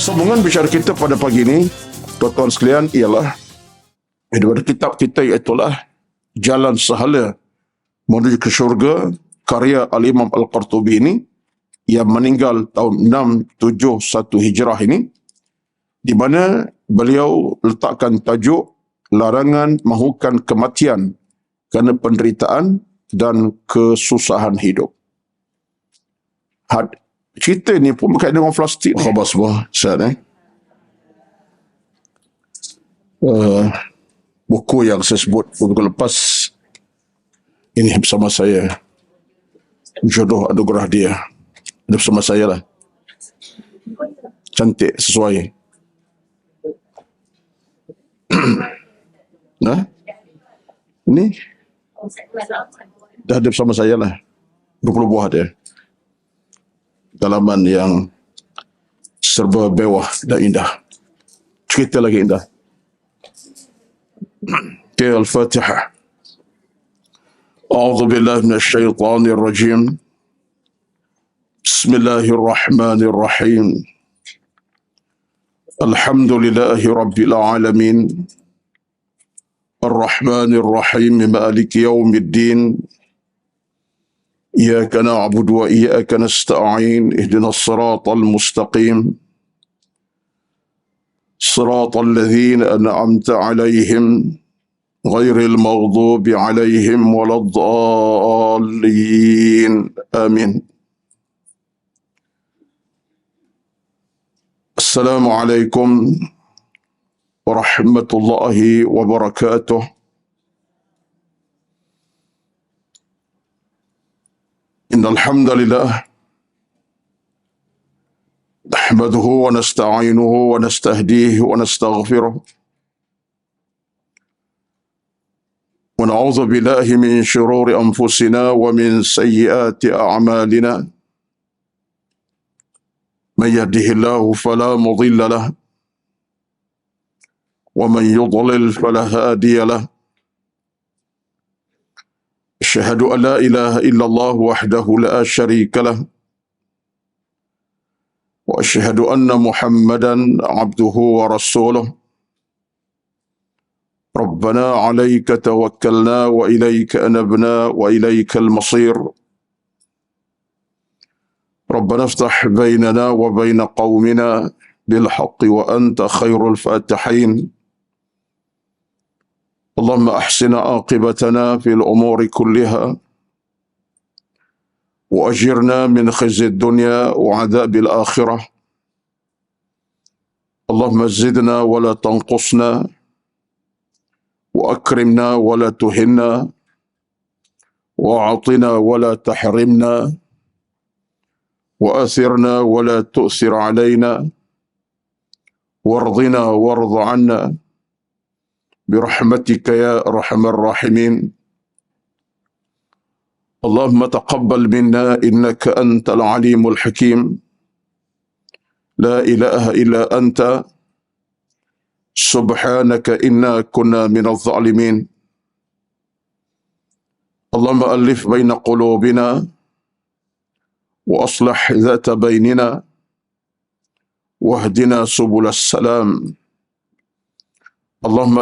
Sambungan bicara kita pada pagi ini, tuan-tuan sekalian, ialah daripada kitab kita, iaitulah Jalan Sahala Menuju ke Syurga, karya Al-Imam Al-Qurtubi ini, yang meninggal tahun 671 Hijrah ini, di mana beliau letakkan tajuk larangan mahukan kematian kerana penderitaan dan kesusahan hidup. Cerita ni pun berkaitan dengan plastik. Khabar semua, Ustaz. Buku yang saya sebut minggu lepas, ini bersama saya. Jodoh anugerah dia. Ada bersama saya lah. Cantik, sesuai. Nah, ini dah ada bersama saya lah. 20 buah dia. Dalaman yang serba bewah dan indah. Cerita lagi indah. Al-Fatihah. A'udzu billahi minasyaitonir rajim. Bismillahirrahmanirrahim. Alhamdulillahi rabbil alamin. Ar-Rahmanir Rahim, Maliki yaumiddin. إياك نعبد وإياك نستعين اهدنا الصراط المستقيم صراط الذين أنعمت عليهم غير المغضوب عليهم ولا الضالين آمين. السلام عليكم ورحمة الله وبركاته. إن الحمد لله نحمده ونستعينه ونستهديه ونستغفره ونعوذ بالله من شرور أنفسنا ومن سيئات أعمالنا. من يهده الله فلا مضل له ومن يضلل فلا هادي له. أشهد أن لا إله إلا الله وحده لا شريك له وأشهد أن محمدا عبده ورسوله. ربنا عليك توكلنا وإليك أنبنا وإليك المصير. ربنا افتح بيننا وبين قومنا بالحق وأنت خير الفاتحين. اللهم أحسن عاقبتنا في الأمور كلها وأجرنا من خزي الدنيا وعذاب الآخرة. اللهم زدنا ولا تنقصنا وأكرمنا ولا تهنا وأعطنا ولا تحرمنا وآثرنا ولا تؤثر علينا وارضنا وارض عنا برحمتك يا أرحم الراحمين. اللهم تقبل منا إنك أنت العليم الحكيم. لا إله إلا أنت سبحانك إنا كنا من الظالمين. اللهم ألف بين قلوبنا وأصلح ذات بيننا واهدنا سبل السلام. اللهم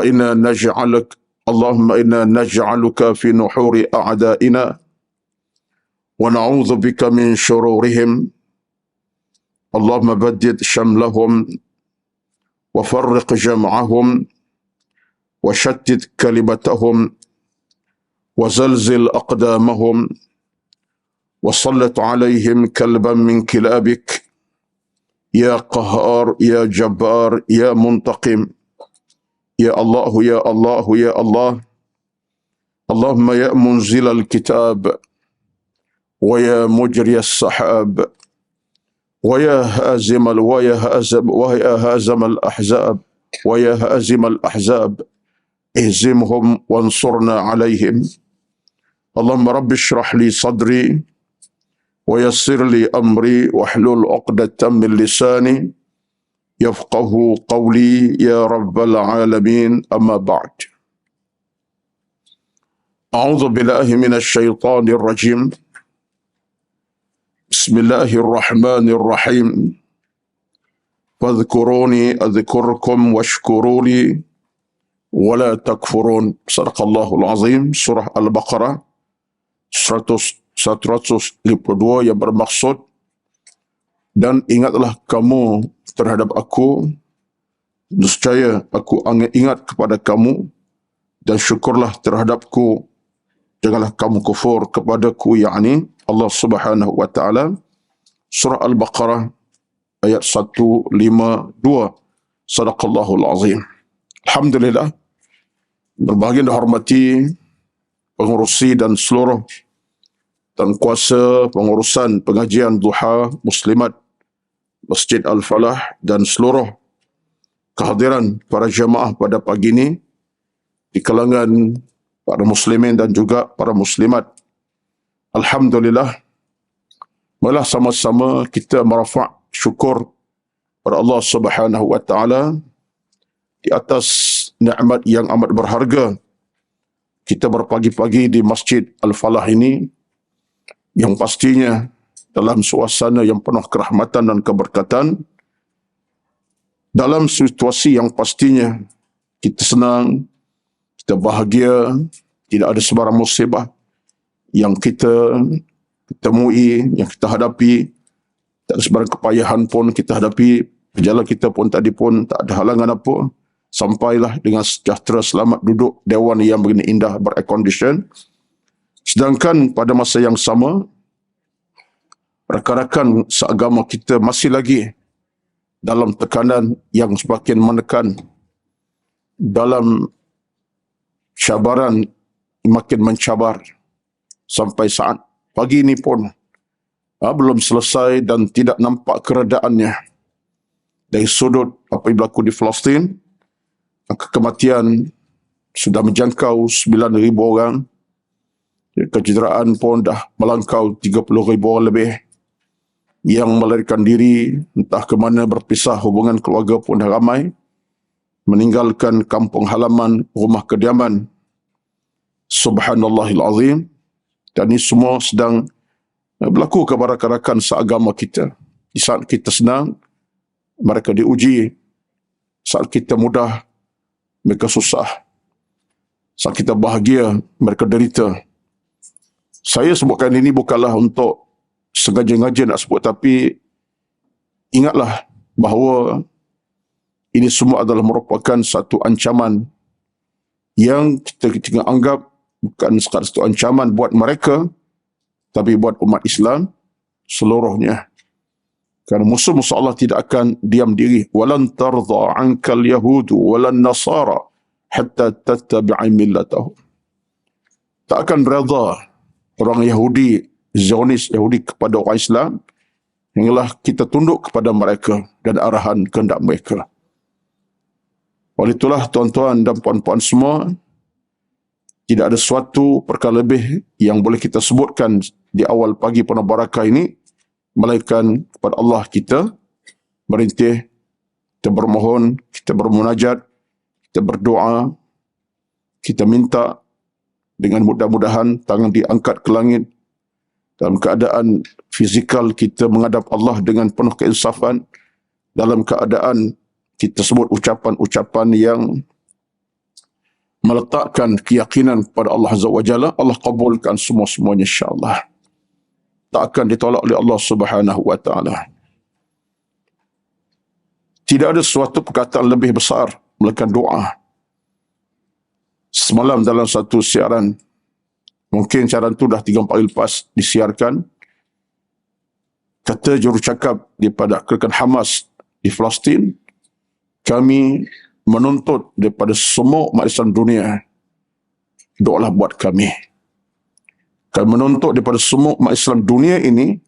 إنا نجعلك في نحور أعدائنا ونعوذ بك من شرورهم. اللهم بدد شملهم وفرق جمعهم وشتت كلمتهم وزلزل أقدامهم وسلط عليهم كلبا من كلابك يا قهار يا جبار يا منتقم. يا الله يا الله يا الله. اللهم يا منزل الكتاب ويا مجري السحاب ويا هازم الأحزاب اهزمهم وانصرنا عليهم. اللهم رب اشرح لي صدري ويسر لي أمري واحلل عقدة من لساني يفقه قولي يا رب العالمين. أما بعد. أعوذ بالله من الشيطان الرجيم. بسم الله الرحمن الرحيم. fadhkuruni adhkurkum washkuruli wala takfurun. Sadaqallahul azim. Surah Al-Baqarah 152 yang bermaksud, dan ingatlah kamu terhadap aku, nescaya aku ingat kepada kamu, dan syukurlah terhadapku, janganlah kamu kufur kepadaku, yakni Allah Subhanahu wa taala. Surah Al-Baqarah ayat 152. Sadaqallahul azim. Alhamdulillah, berbahagia dan hormati pengurusi dan seluruh dan kuasa pengurusan pengajian duha Muslimat Masjid Al-Falah dan seluruh kehadiran para jemaah pada pagi ini di kalangan para muslimin dan juga para muslimat. Alhamdulillah, marilah sama-sama kita merafa' syukur pada Allah Subhanahu wa taala di atas nikmat yang amat berharga. Kita berpagi-pagi di Masjid Al-Falah ini, yang pastinya dalam suasana yang penuh kerahmatan dan keberkatan, dalam situasi yang pastinya kita senang, kita bahagia, tidak ada sebarang musibah yang kita temui, yang kita hadapi, tak ada sebarang kepayahan pun kita hadapi, perjalanan kita pun tadi pun tak ada halangan apa, sampailah dengan sejahtera selamat duduk dewan yang begini indah ber-air condition. Sedangkan pada masa yang sama, rakan-rakan seagama kita masih lagi dalam tekanan yang semakin menekan, dalam cabaran makin mencabar, sampai saat pagi ini pun belum selesai dan tidak nampak keredaannya. Dari sudut apa yang berlaku di Palestin, angka kematian sudah menjangkau 9,000 orang. Kecederaan pun dah melangkau 30,000 orang lebih yang melarikan diri, entah ke mana berpisah, hubungan keluarga pun dah ramai, meninggalkan kampung halaman, rumah kediaman. Subhanallahil azim. Dan ini semua sedang berlaku kepada rakan-rakan seagama kita. Di saat kita senang, mereka diuji. Saat kita mudah, mereka susah. Saat kita bahagia, mereka derita. Saya sebutkan ini bukanlah untuk sengaja-ngaja nak sebut, tapi ingatlah bahawa ini semua adalah merupakan satu ancaman yang kita anggap bukan sekadar satu ancaman buat mereka, tapi buat umat Islam seluruhnya. Kerana musuh-musuh Allah tidak akan diam diri. Walan tardha ankal yahudu walan nasara hatta tattabi'a millatahum. Tak akan redha orang Yahudi, Zionis Yahudi kepada orang Islam, hinggalah kita tunduk kepada mereka dan arahan kehendak mereka. Oleh itulah tuan-tuan dan puan-puan semua, tidak ada suatu perkara lebih yang boleh kita sebutkan di awal pagi penuh barakah ini, melainkan kepada Allah kita merintih, kita bermohon, kita bermunajat, kita berdoa, kita minta dengan mudah-mudahan tangan diangkat ke langit dalam keadaan fizikal kita menghadap Allah dengan penuh keinsafan, dalam keadaan kita sebut ucapan-ucapan yang meletakkan keyakinan kepada Allah Azza wa Jalla. Allah kabulkan semua-semuanya insya-Allah. Tak akan ditolak oleh Allah Subhanahu wa taala. Tidak ada suatu perkataan lebih besar melainkan doa. Semalam dalam satu siaran, mungkin siaran itu dah 3-4 kali lepas disiarkan, kata jurucakap daripada gerakan Hamas di Palestin, kami menuntut daripada semua umat Islam dunia, doalah buat kami. Kami menuntut daripada semua umat Islam dunia ini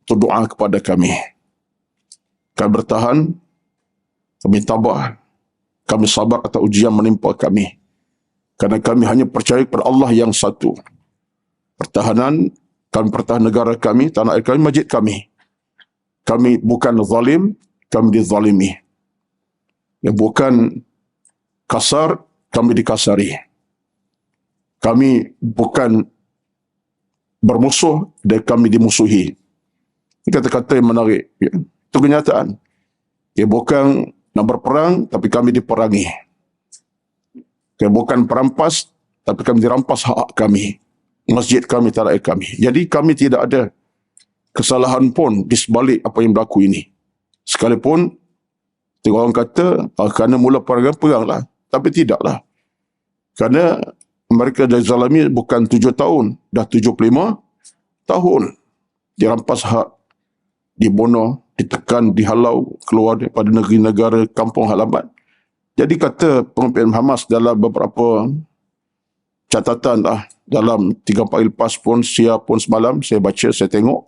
untuk doa kepada kami. Kami bertahan, kami tabah, kami sabar atas ujian menimpa kami. Kerana kami hanya percaya kepada Allah yang satu. Pertahanan, kami pertahan negara kami, tanah air kami, masjid kami. Kami bukan zalim, kami dizalimi. Yang bukan kasar, kami dikasari. Kami bukan bermusuh dan kami dimusuhi. Ini kata-kata yang menarik. Ya. Itu kenyataan. bukan nak berperang, tapi kami diperangi. Bukan perampas, tapi kami dirampas hak kami. Masjid kami, tanah air kami. Jadi kami tidak ada kesalahan pun di sebalik apa yang berlaku ini. Sekalipun orang kata, kerana mula peranglah. Tapi tidaklah. Kerana mereka dah zalimi bukan 7 tahun, dah 75 tahun. Dirampas hak, dibunuh, ditekan, dihalau, keluar daripada negeri-negara kampung halaman. Jadi kata pemimpin Hamas dalam beberapa catatan dalam 3 hari lepas pun, siang pun semalam, saya baca, saya tengok,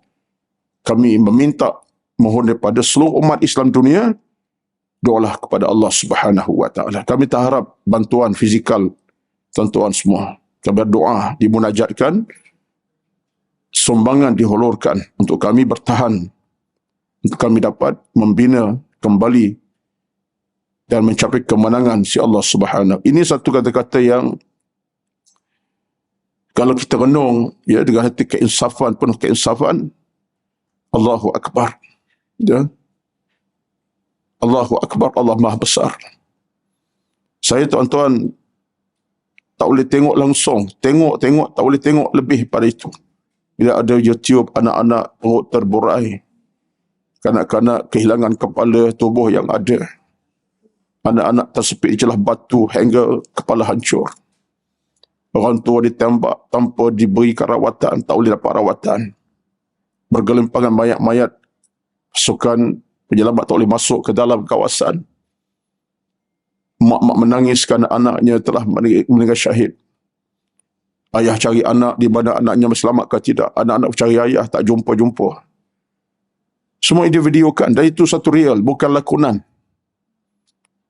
kami meminta, mohon daripada seluruh umat Islam dunia, doalah kepada Allah Subhanahu wa taala. Kami tak harap bantuan fizikal tuan-tuan semua. Kami berdoa, dimunajatkan, sumbangan dihulurkan untuk kami bertahan, untuk kami dapat membina kembali dan mencapai kemenangan si Allah Subhanahu. Ini satu kata-kata yang kalau kita renung dengan hati keinsafan, penuh keinsafan, Allahu Akbar. Ya. Allahu Akbar, Allah Maha Besar. Saya tuan-tuan tak boleh tengok langsung. Tengok, tak boleh tengok lebih pada itu. Bila ada YouTube, anak-anak perut terburai. Kanak-kanak kehilangan kepala tubuh yang ada. Anak-anak tersepit di celah batu hingga kepala hancur. Orang tua ditembak tanpa diberikan rawatan, tak boleh dapat rawatan. Bergelimpangan mayat-mayat. Pasukan penyelamat tak boleh masuk ke dalam kawasan. Mak-mak menangis kerana anaknya telah meninggal syahid. Ayah cari anak di mana anaknya selamat ke tidak. Anak-anak cari ayah tak jumpa-jumpa. Semua ini videokan dan itu satu real, bukan lakonan.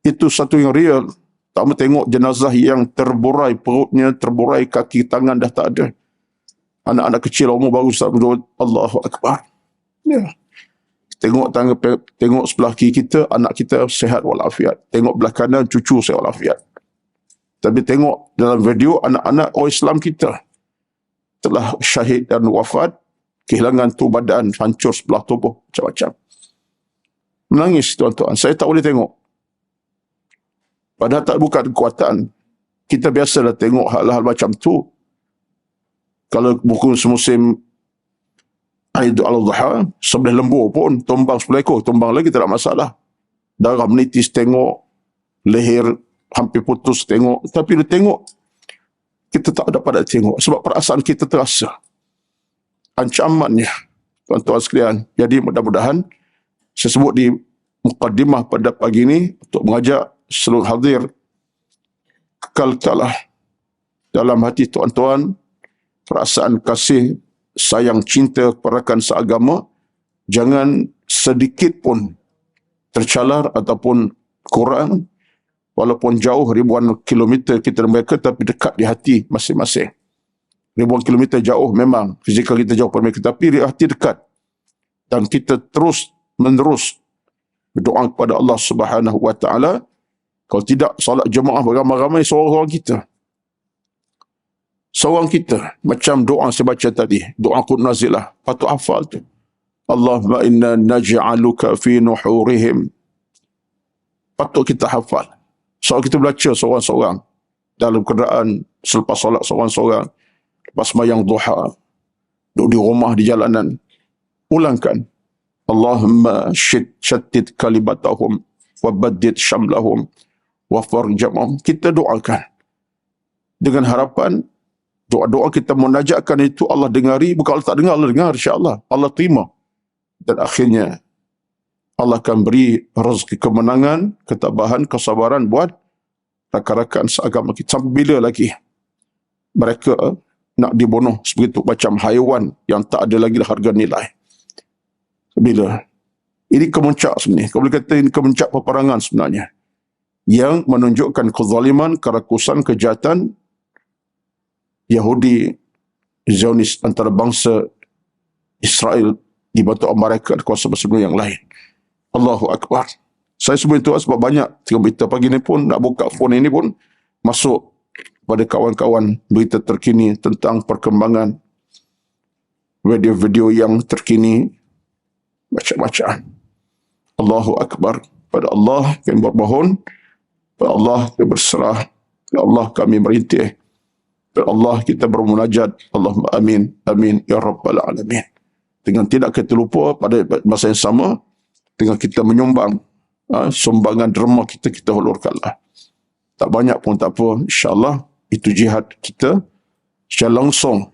Itu satu yang real. Tak mahu tengok jenazah yang terburai perutnya, terburai kaki tangan dah tak ada. Anak-anak kecil umur baru Allahu Akbar. Ya. Tengok sebelah kiri kita, anak kita sehat walafiat. Tengok belah kanan, cucu sehat walafiat. Tapi tengok dalam video, anak-anak orang Islam kita telah syahid dan wafat, kehilangan tu badan, hancur sebelah tubuh, macam-macam. Menangis tuan-tuan, saya tak boleh tengok. Padahal tak bukan kekuatan. Kita biasa dah tengok hal-hal macam tu. Kalau buku semusim Aidul Adha, sebelah lembu pun, tumbang 10 ekor, tumbang lagi tak ada masalah. Darah menitis tengok, leher hampir putus tengok. Tapi dia tengok, kita tak dapat tengok. Sebab perasaan kita terasa. Ancamannya, tuan-tuan sekalian. Jadi mudah-mudahan, saya sebut di mukaddimah pada pagi ini, untuk mengajak seluruh hadir, kekal-kalah dalam hati tuan-tuan, perasaan kasih, sayang, cinta, perakan seagama, jangan sedikit pun tercalar ataupun kurang, walaupun jauh ribuan kilometer kita dan mereka, tapi dekat di hati masing-masing. Ribuan kilometer jauh memang, fizikal kita jauh pada mereka, tapi di hati dekat. Dan kita terus menerus berdoa kepada Allah Subhanahu wa taala. Kalau tidak, salat jemaah beramai-ramai seorang-seorang kita. Seorang kita, macam doa saya baca tadi, doa Qud Nazilah, patut hafal tu. Allahumma inna naj'aluka fi nuhurihim. Patut kita hafal. So kita baca seorang-seorang dalam keadaan selepas solat seorang-seorang, lepas sembahyang duha, duduk di rumah, di jalanan, ulangkan. Allahumma syattid kalimatahum wa baddid syamlahum wa farjamhum. Kita doakan dengan harapan doa-doa kita munajatkan itu Allah dengari. Bukan Allah tak dengar, Allah dengar, insya-Allah. Allah terima. Dan akhirnya Allah akan beri rezeki kemenangan, ketabahan, kesabaran buat rakan-rakan seagama kita. Sampai bila lagi mereka nak dibunuh sebegitu macam haiwan yang tak ada lagi harga nilai? Bila? Ini kemuncak sebenarnya. Kalau boleh kata ini kemuncak peperangan sebenarnya. Yang menunjukkan kezaliman, kerakusan, kejahatan Yahudi, Zionis antara bangsa Israel dibantu Amerika dan kuasa-kuasa yang lain. Allahu Akbar. Saya sebut itu sebab banyak berita pagi ni pun, nak buka phone ini pun, masuk pada kawan-kawan berita terkini tentang perkembangan video-video yang terkini, macam-macam. Allahu Akbar. pada Allah kami bermohon, pada Allah kami berserah, pada Allah kami merintih, pada Allah kita bermunajat. Allahumma amin, amin ya rabbal alamin. Dengan tidak kita lupa pada masa yang sama, dengan kita menyumbang sumbangan derma kita hulurkanlah. Tak banyak pun tak apa, insyaAllah itu jihad kita secara langsung.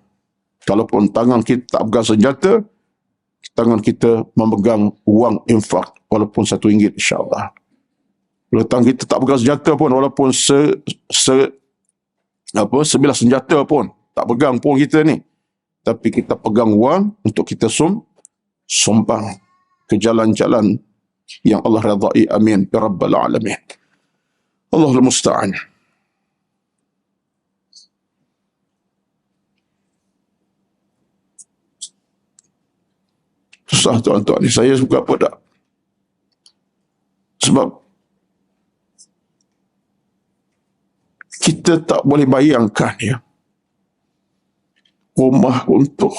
Kalaupun tangan kita tak pegang senjata, tangan kita memegang wang infak walaupun RM1 insyaAllah. Kalau tangan kita tak pegang senjata pun, walaupun sebilah senjata pun tak pegang pun kita ni, tapi kita pegang wang untuk kita sumbang ke jalan-jalan yang Allah redai. Amin ya rabbal alamin. Allahul musta'an. Susah tuan-tuan ni, saya suka apa tak? Sebab kita tak boleh bayangkan ya, rumah untuk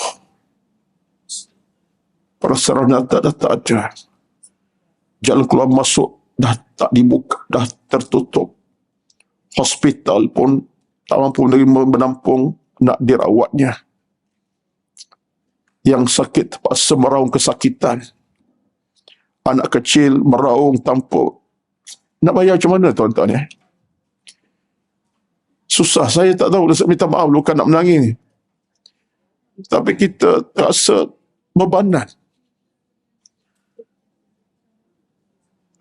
prasarana dah tak ada, jalan keluar masuk dah tak dibuka, dah tertutup, hospital pun tak mampu menampung nak dirawatnya, yang sakit terpaksa meraung kesakitan, anak kecil meraung tanpa, nak bayar macam mana tuan-tuan ya? Susah, saya tak tahu, saya minta maaf bukan nak menangis ni, tapi kita terasa bebanan.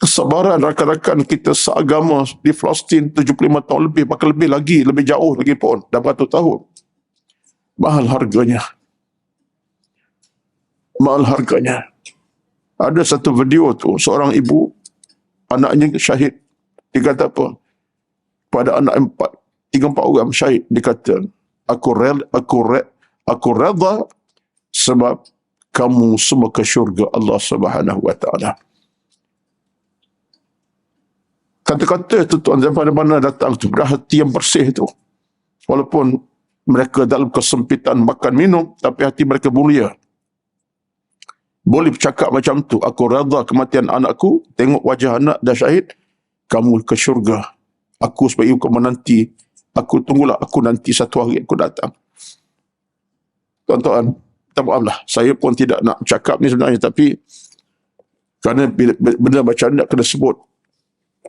Kesabaran rakan-rakan kita seagama di Palestin 75 tahun lebih, bahkan lebih lagi, lebih jauh lagi pun, dah beratus tahun. Mahal harganya. Mahal harganya. Ada satu video tu, seorang ibu, anaknya syahid. Dia kata apa? Pada anak 3-4 orang syahid, dia kata, aku reda sebab kamu semua ke syurga Allah Subhanahu wa taala. Kata-kata itu tuan, daripada mana datang tu? Dari hati yang bersih tu. Walaupun mereka dalam kesempitan makan minum, tapi hati mereka mulia. Boleh bercakap macam tu. Aku reda kematian anakku, tengok wajah anak dah syahid, kamu ke syurga. Aku sebagai kau menanti, aku tunggulah, aku nanti satu hari aku datang. Tuan-tuan, minta maaflah, saya pun tidak nak cakap ni sebenarnya, tapi kerana benda macam ni nak kena sebut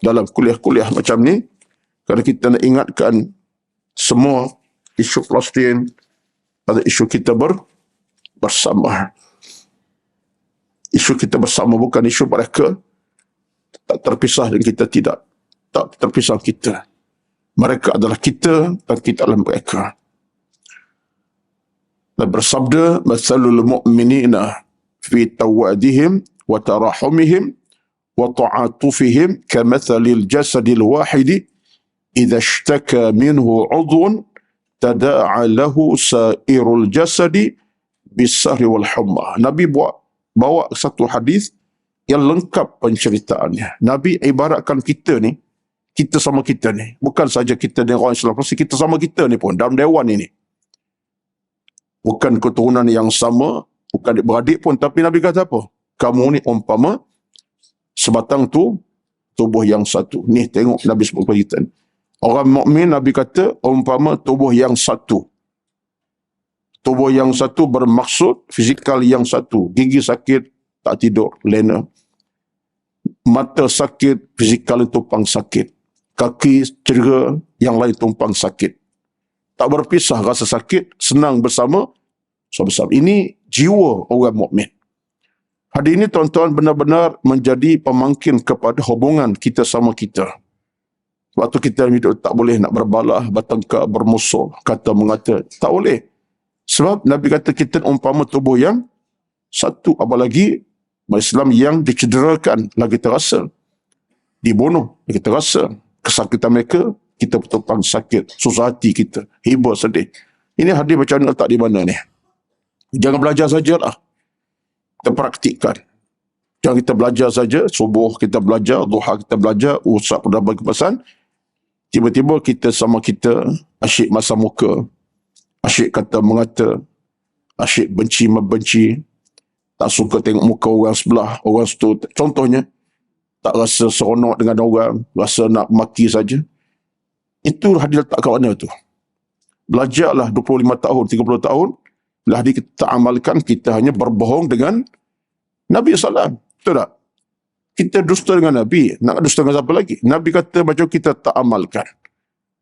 dalam kuliah-kuliah macam ni, kerana kita nak ingatkan semua isu Palestin pada isu kita bersama. Isu kita bersama, bukan isu mereka tak terpisah dan kita tidak. Tak terpisah kita. Mereka adalah kita dan kita adalah mereka. Dan bersabda, "Matsalul mu'minina fi tawadihim wa tarahumihim wa ta'atufihim kamathalil jasadil wahidi idza ishtaka minhu 'udhun tada'a lahu sa'irul jasadi bis-sahri wal humma." Nabi bawa satu hadis yang lengkap penceritaannya. Nabi ibaratkan kita ni, kita sama kita ni, bukan saja kita dengan orang Islam, kita sama kita ni pun dalam dewan ini. Bukan keturunan yang sama, bukan beradik pun, tapi Nabi kata apa? Kamu ni umpama sebatang tubuh yang satu. Ni tengok Nabi sebut kepada kita. Orang mukmin, Nabi kata umpama tubuh yang satu. Tubuh yang satu bermaksud fizikal yang satu. Gigi sakit, tak tidur, lena. Mata sakit, fizikal tumpang sakit. Kaki cedera, yang lain tumpang sakit. Tak berpisah rasa sakit, senang bersama. Ini jiwa orang mukmin. Hadis ini tuan-tuan benar-benar menjadi pemangkin kepada hubungan kita sama kita. Sebab tu kita hidup tak boleh nak berbalah, bertengkar, bermusuh, kata mengata. Tak boleh. Sebab Nabi kata kita umpama tubuh yang satu, apalagi Islam yang dicederakan lagi terasa, dibunuh lagi terasa, kesakitan mereka kita bertumpang sakit, susah hati kita, hibur sedih. Ini hadis macam mana letak di mana ni? Jangan belajar sajalah, kita praktikkan. Jangan kita belajar saja, subuh kita belajar, duha kita belajar, usah pada bagi pesan, tiba-tiba kita sama kita asyik masa muka, asyik kata mengata, asyik benci membenci, tak suka tengok muka orang sebelah, orang situ. Contohnya, tak rasa seronok dengan orang, rasa nak maki saja. Itu hadis letak kat mana tu? Belajarlah 25 tahun, 30 tahun, bila hadis kita amalkan, kita hanya berbohong dengan Nabi SAW. Betul tak? Kita dusta dengan Nabi, nak dusta dengan siapa lagi? Nabi kata macam kita tak amalkan.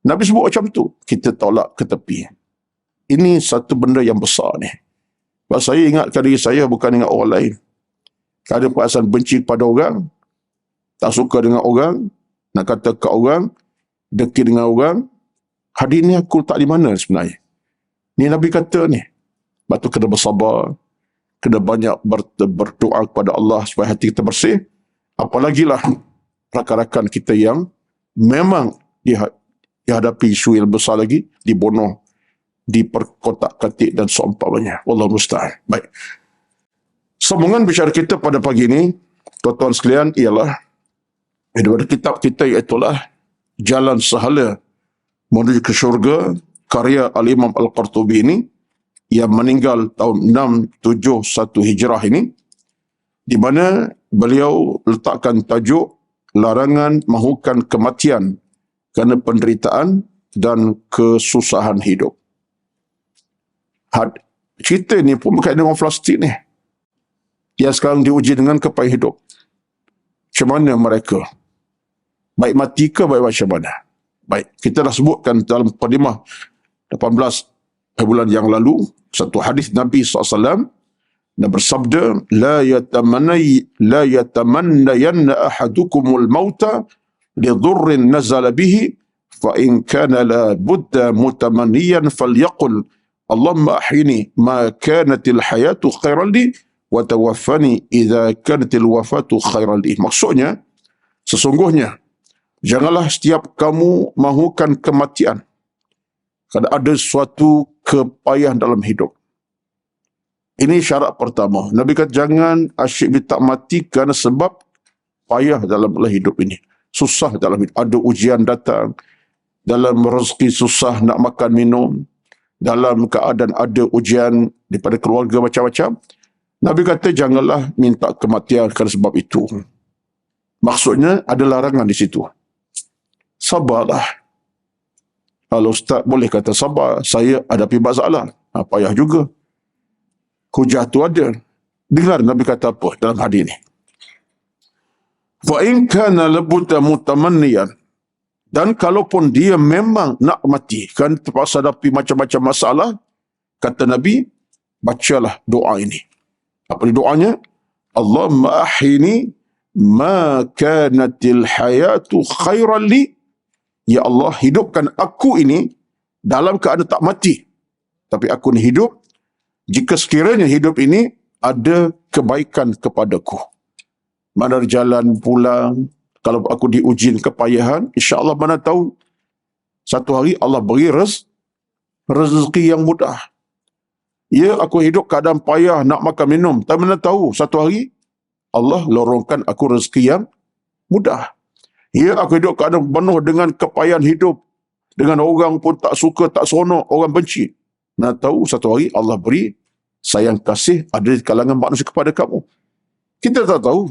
Nabi sebut macam tu, kita tolak ke tepi. Ini satu benda yang besar ni. Sebab saya ingatkan diri saya, bukan ingat orang lain. Kalau ada perasaan benci kepada orang, tak suka dengan orang, nak kata ke orang, deki dengan orang, hadis ni aku tak di mana sebenarnya. Ni Nabi kata ni. Sebab tu kena bersabar, kena banyak berdoa kepada Allah supaya hati kita bersih. Apalagilah rakan-rakan kita yang memang dihadapi isu yang besar lagi, dibunuh, diperkotak-katik dan seumpamanya. Wallahu musta'an. Baik. Sambungan bicara kita pada pagi ini, tuan-tuan sekalian, ialah daripada kitab kita, iaitulah Jalan Sahala Menuju ke Syurga, karya Al-Imam Al-Qurtubi ini, yang meninggal tahun 671 Hijrah ini, di mana beliau letakkan tajuk larangan mahukan kematian kerana penderitaan dan kesusahan hidup. Cerita ni pun berkaitan dengan Palestin ni, yang sekarang diuji dengan kepahitan hidup. Macam mana mereka? Baik mati ke baik macam mana? Baik, kita dah sebutkan dalam mukadimah 18 bulan yang lalu, satu hadis Nabi SAW, dan bersabda, la yatamannayanna ahadukumul mauta lidurrin nazala bihi, fa in kana la budda mutamanniyan falyaqul Allahumma ahyini ma kanatil hayatu khairan li wa tawaffani idza kanatil wafatu khairan li. Maksudnya, sesungguhnya janganlah setiap kamu mahukan kematian kerana ada suatu kepayahan dalam hidup. Ini syarat pertama. Nabi kata jangan asyik tak mati kerana sebab payah dalam hidup ini. Susah dalam hidup. Ada ujian datang. Dalam rezeki susah nak makan minum. Dalam keadaan ada ujian daripada keluarga macam-macam. Nabi kata janganlah minta kematian kerana sebab itu. Maksudnya ada larangan di situ. Sabarlah. Kalau ustaz boleh kata sabar, saya hadapi masalah. Payah juga. Hujah tu ada. Dengar Nabi kata apa dalam hadis ni. Fa in kana labudda mutamanniyan, dan kalaupun dia memang nak mati kan terpaksa hadapi macam-macam masalah, kata Nabi, bacalah doa ini. Apa ni doanya? Allahumma ahyini ma kanatil hayatu khairan li. Ya Allah, hidupkan aku ini dalam keadaan tak mati, tapi aku ni hidup jika sekiranya hidup ini ada kebaikan kepadaku. Mana jalan pulang, kalau aku diuji kepayahan, insya-Allah mana tahu satu hari Allah beri rezeki yang mudah. Ya, aku hidup keadaan payah nak makan minum, tapi mana tahu satu hari Allah lorongkan aku rezeki yang mudah. Ya, aku hidup keadaan penuh dengan kepayahan hidup, dengan orang pun tak suka, tak seronok, orang benci. Mana tahu satu hari Allah beri sayang kasih ada di kalangan manusia kepada kamu. Kita tak tahu.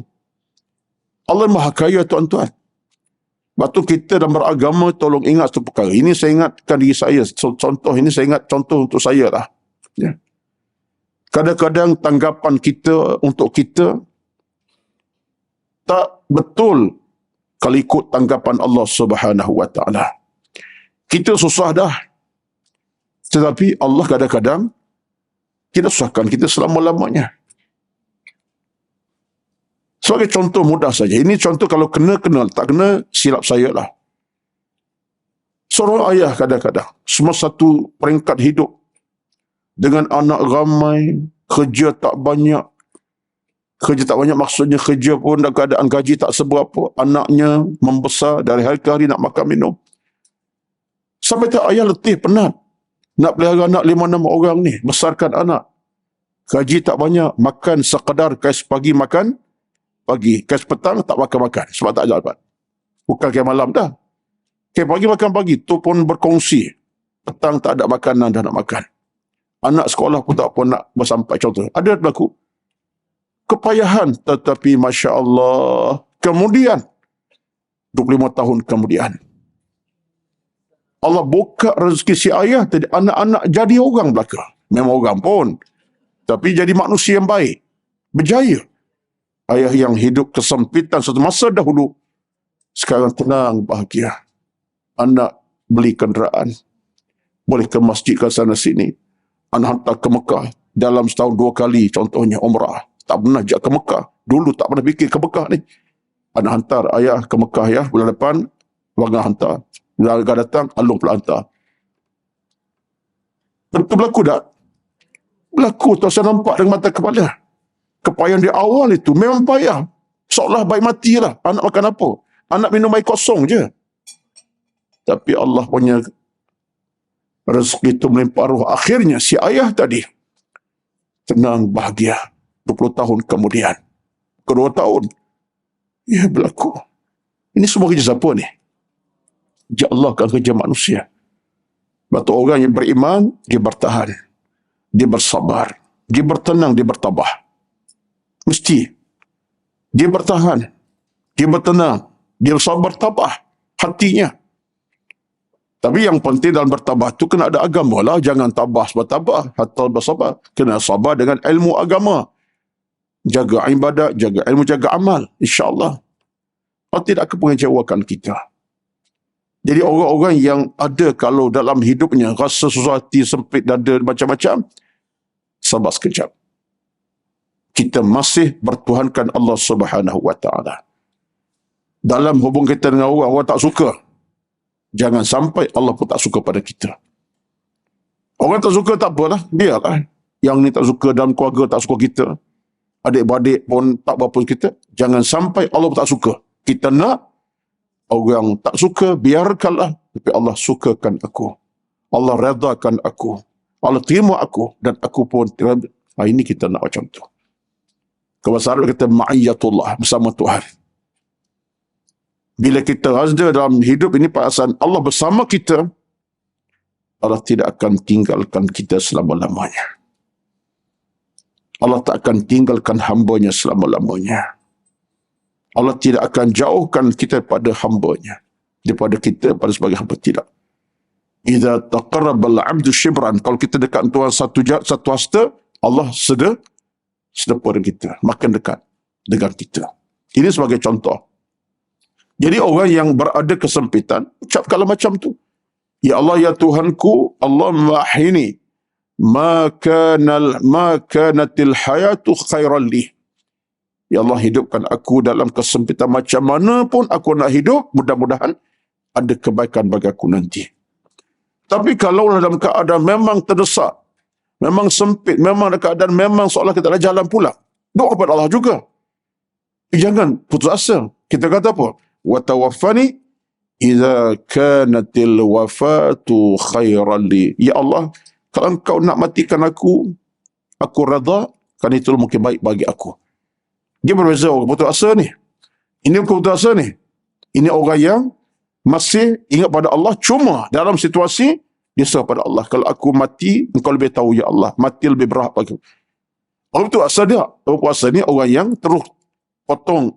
Allah Maha Kaya, tuan-tuan. Lepas tu kita dalam beragama tolong ingat satu perkara. Ini saya ingatkan diri saya. Contoh ini saya ingat contoh untuk saya lah. Ya. Kadang-kadang tanggapan kita untuk kita tak betul kalau ikut tanggapan Allah Subhanahu Wa Taala. Kita susah dah. Tetapi Allah kadang-kadang tidak susahkan kita selama-lamanya. Sebagai contoh mudah saja. Ini contoh kalau kena, tak kena, silap saya lah. Seorang ayah kadang-kadang, semua satu peringkat hidup, dengan anak ramai, kerja tak banyak. Kerja tak banyak maksudnya kerja pun dalam keadaan gaji tak seberapa. Anaknya membesar dari hari ke hari nak makan minum. Sampai tak ayah letih, penat. Nak pelihara anak 5-6 orang ni, besarkan anak. Gaji tak banyak, makan sekadar kais pagi makan pagi, kais petang tak makan-makan sebab tak dapat. Bukan kais malam dah. Kais pagi makan pagi, tu pun berkongsi. Petang tak ada makanan dah nak makan. Anak sekolah pun tak pun nak bersampai, contoh. Ada berlaku kepayahan, tetapi Masya Allah, Kemudian, 25 tahun kemudian, Allah buka rezeki si ayah tadi, anak-anak jadi orang belaka. Memang orang pun, tapi jadi manusia yang baik, berjaya. Ayah yang hidup kesempitan satu masa dahulu, sekarang tenang, bahagia. Anak beli kenderaan, boleh ke masjid ke sana sini. Anak hantar ke Mekah dalam setahun 2 kali, contohnya umrah. Tak pernah jak ke Mekah. Dulu tak pernah fikir ke Mekah ni. Anak hantar ayah ke Mekah ya, bulan depan, Wangah hantar. Bulan akan datang, Alung pula hantar. Tentu berlaku tak? Berlaku, tak saya nampak dengan mata kepala. Kepayahan di awal itu memang payah. Seolah baik matilah. Anak makan apa? Anak minum air kosong je. Tapi Allah punya rezeki itu melimpah ruh. Akhirnya si ayah tadi tenang, bahagia. 20 tahun kemudian. Kedua tahun. Ya berlaku. Ini semua kerja siapa ni? Kerja Allah kan, kerja manusia. Batu orang yang beriman, dia bertahan. Dia bersabar. Dia bertenang, dia bertabah. Mesti. Dia bertahan. Dia bertenang. Dia bersabar, tabah. Hatinya. Tapi yang penting dalam bertabah tu kena ada agama lah. Jangan tabah sebab tabah. Hatta bersabar. Kena sabar dengan ilmu agama. Jaga ibadat, jaga ilmu, jaga amal. InsyaAllah. Allah tidak akan mengecewakan kita. Jadi orang-orang yang ada kalau dalam hidupnya rasa susah hati, sempit dada, macam-macam, sabar sekejap. Kita masih bertuhankan Allah Subhanahu wa Ta'ala. Dalam hubungan kita dengan orang, orang tak suka. Jangan sampai Allah pun tak suka pada kita. Orang tak suka tak apalah, biarlah. Yang ni tak suka, dalam keluarga tak suka kita. Adik-beradik pun tak berapa kita. Jangan sampai Allah pun tak suka. Kita nak orang tak suka, biarkanlah. Tapi Allah sukakan aku. Allah redakan aku. Allah terima aku. Dan aku pun terima. Ini kita nak macam tu. Kebesaran kita ma'iyatullah, bersama Tuhan. Bila kita ada dalam hidup ini perasaan Allah bersama kita, Allah tidak akan tinggalkan kita selama-lamanya. Allah tak akan tinggalkan hambanya selama-lamanya. Allah tidak akan jauhkan kita pada hambanya. Daripada kita pada sebagai hamba, tidak. Idza taqarraba al-'abdu shibran, kalau kita dekat Tuhan satu hasta, Allah sedepa dengan kita, makin dekat dengan kita. Ini sebagai contoh. Jadi orang yang berada kesempitan, ucapkanlah macam tu. Ya Allah, ya Tuhanku, Allah mahini, ma kanatil hayatu khairan li. Ya Allah, hidupkan aku dalam kesempitan macam mana pun aku nak hidup, mudah-mudahan ada kebaikan bagi aku nanti. Tapi kalau dalam keadaan memang terdesak, memang sempit, memang dalam keadaan memang seolah kita tak ada jalan pula, doa kepada Allah juga. Jangan putus asa. Kita kata apa? Wa tawaffani idza kanatil wafatu khairan li. Ya Allah, kalau engkau nak matikan aku redha, kan itu mungkin baik bagi aku. Dia berbeza orang putus asa ni. Ini bukan putus asa ni. Ini orang yang masih ingat pada Allah, cuma dalam situasi dia serah pada Allah. Kalau aku mati, engkau lebih tahu ya Allah. Mati lebih berat bagi aku. Orang putus asa dia. Orang putus asa ni orang yang terus potong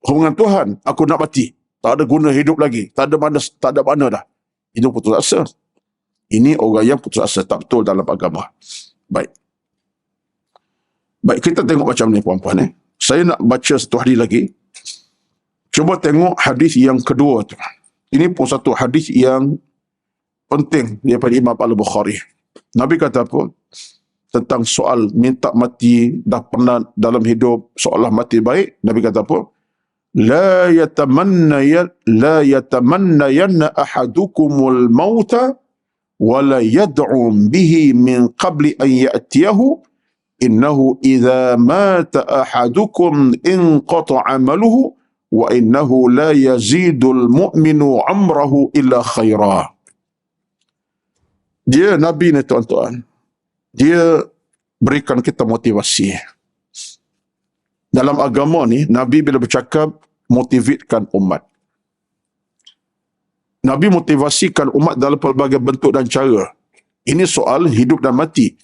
hubungan Tuhan. Aku nak mati. Tak ada guna hidup lagi. Tak ada mana dah. Itu putus asa. Ini orang yang putus asa, tak betul dalam agama. Baik. Baik, kita tengok macam ni puan-puan. Saya nak baca satu hadis lagi. Cuba tengok hadis yang kedua tu. Ini pun satu hadis yang penting daripada Imam Al-Bukhari. Nabi kata apa? Tentang soal minta mati, dah pernah dalam hidup seolah mati baik. Nabi kata apa? La yatamannayanna ahadukumul mauta wa la yad'u bihi min qabli an ya'tiyahu innahu idza mata ahadukum inqata 'amaluhu wa innahu la yazidul mu'minu 'umrahu illa khaira. Dia Nabi ni tuan-tuan, dia berikan kita motivasi. Dalam agama ni, Nabi bila bercakap, motivasikan umat. Nabi motivasikan umat dalam pelbagai bentuk dan cara. Ini soal hidup dan mati.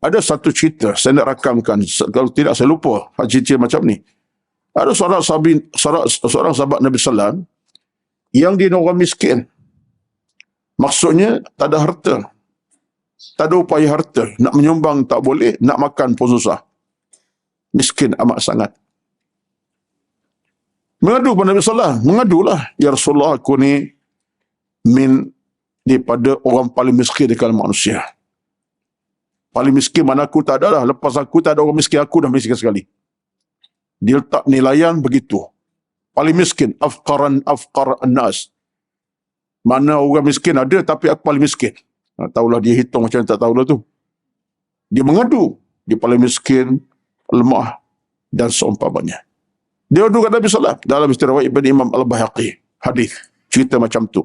Ada satu cerita, saya nak rakamkan. Kalau tidak, saya lupa cerita macam ni. Ada seorang sahabat Nabi Sallam yang dia orang miskin. Maksudnya tak ada harta. Tak ada upaya harta. Nak menyumbang tak boleh, nak makan pun susah. Miskin amat sangat. Mengadu kepada Nabi Sallam. Mengadulah. Ya Rasulullah, aku ni daripada orang paling miskin di kalangan manusia. Paling miskin mana aku tak ada lah. Lepas aku tak ada orang miskin, aku dah miskin sekali. Dia letak nilaian begitu. Paling miskin. Afqar an-nas. Mana orang miskin ada, tapi aku paling miskin. Tahulah dia hitung macam tak tahulah tu. Dia mengadu. Dia paling miskin, lemah dan seumpamanya. Dia adu kata Nabi Sallam dalam riwayat Ibn Imam Al-Bahaqi. Hadis. Cerita macam tu.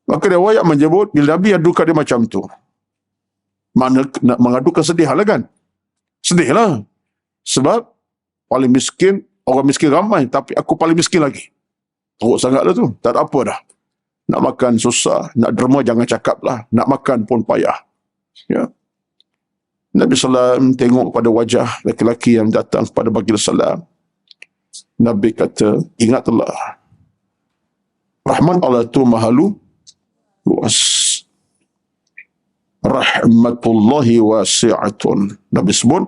Maka riwayat menyebut bila Nabi adukan dia macam tu. Mana nak mengadukan sedih lah kan? Sedih lah. Sebab paling miskin, orang miskin ramai, tapi aku paling miskin lagi. Teruk sangatlah tu. Tak ada apa dah. Nak makan susah, nak derma jangan cakap lah. Nak makan pun payah. Ya. Nabi SAW tengok pada wajah lelaki yang datang kepada baginda Sallam. Nabi kata, ingatlah. Rahman Allah tu mahalu luas. Rahmatullahi wasi'atun. Nabi sebut,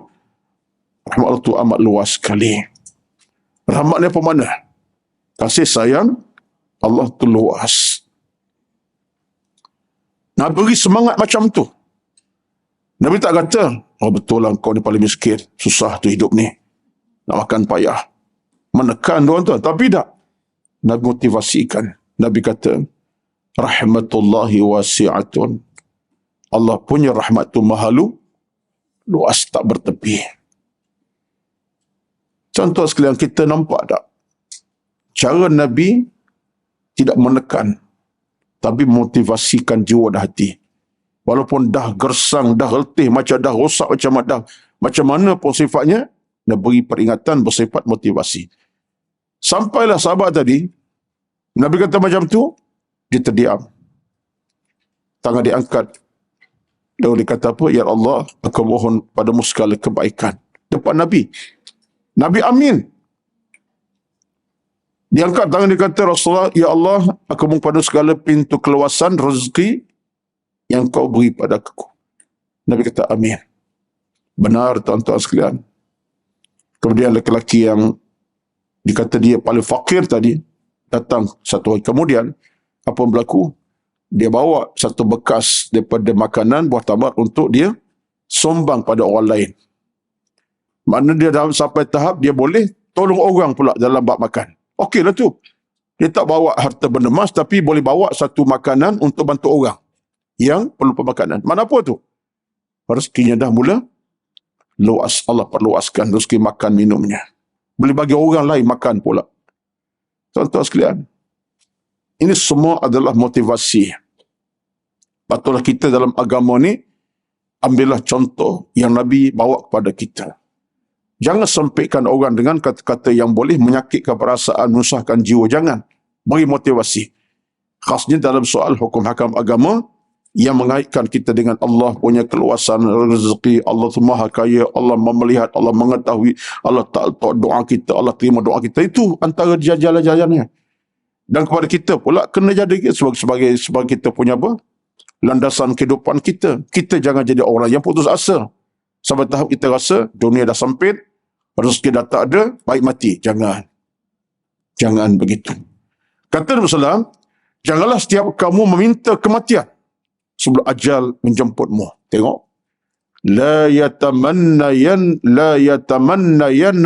rahmat Allah tu amat luas sekali. Rahmat ni apa mana? Kasih sayang Allah tu luas. Nabi beri semangat macam tu. Nabi tak kata, oh betul lah kau ni paling miskin. Susah tu hidup ni. Nak makan payah. Menekan diorang tu. Tapi tak. Nabi motivasikan. Nabi kata, rahmatullahi wasi'atun. Allah punya rahmat tu mahalu luas tak bertepi. Contoh sekalian, kita nampak tak? Cara Nabi tidak menekan, tapi motivasikan jiwa dan hati. Walaupun dah gersang, dah letih, macam dah rosak, macam mana pun sifatnya, dia beri peringatan bersifat motivasi. Sampailah sahabat tadi, Nabi kata macam tu, dia terdiam. Tangan diangkat. Lalu dia kata apa? Ya Allah, aku mohon padamu segala kebaikan. Depan Nabi. Nabi amin. Dia angkat tangan, dia kata, Rasulullah, ya Allah, aku mohon pada segala pintu keluasan rezeki yang kau beri pada aku. Nabi kata, amin. Benar, tuan-tuan sekalian. Kemudian lelaki yang dikata dia paling fakir tadi, datang satu hari kemudian, apa yang berlaku? Dia bawa satu bekas daripada makanan buah tamar untuk dia sombang pada orang lain. Mana dia dah sampai tahap dia boleh tolong orang pula dalam bab makan. Okeylah tu. Dia tak bawa harta benda emas, tapi boleh bawa satu makanan untuk bantu orang yang perlu pemakanan. Mana apa tu? Rezekinya dah mula luas. Allah perluaskan rezeki makan minumnya. Boleh bagi orang lain makan pula. Tuan-tuan sekalian, ini semua adalah motivasi. Patutlah kita dalam agama ni, ambillah contoh yang Nabi bawa kepada kita. Jangan sempitkan orang dengan kata-kata yang boleh menyakitkan perasaan, menyusahkan jiwa. Jangan. Beri motivasi. Khasnya dalam soal hukum hakam agama yang mengaitkan kita dengan Allah punya keluasan rezeki. Allah tu maha kaya, Allah melihat, Allah mengetahui, Allah tak doa kita, Allah terima doa kita. Itu antara jalan-jalannya. Dan kepada kita pula kena jadi sebagai kita punya apa? Landasan kehidupan kita. Kita jangan jadi orang yang putus asa. Sampai tahap kita rasa dunia dah sempit, rezeki dah tak ada, baik mati. Jangan. Jangan begitu. Kata Rasulullah, janganlah setiap kamu meminta kematian sebelum ajal menjemputmu. Tengok. La yatamannayan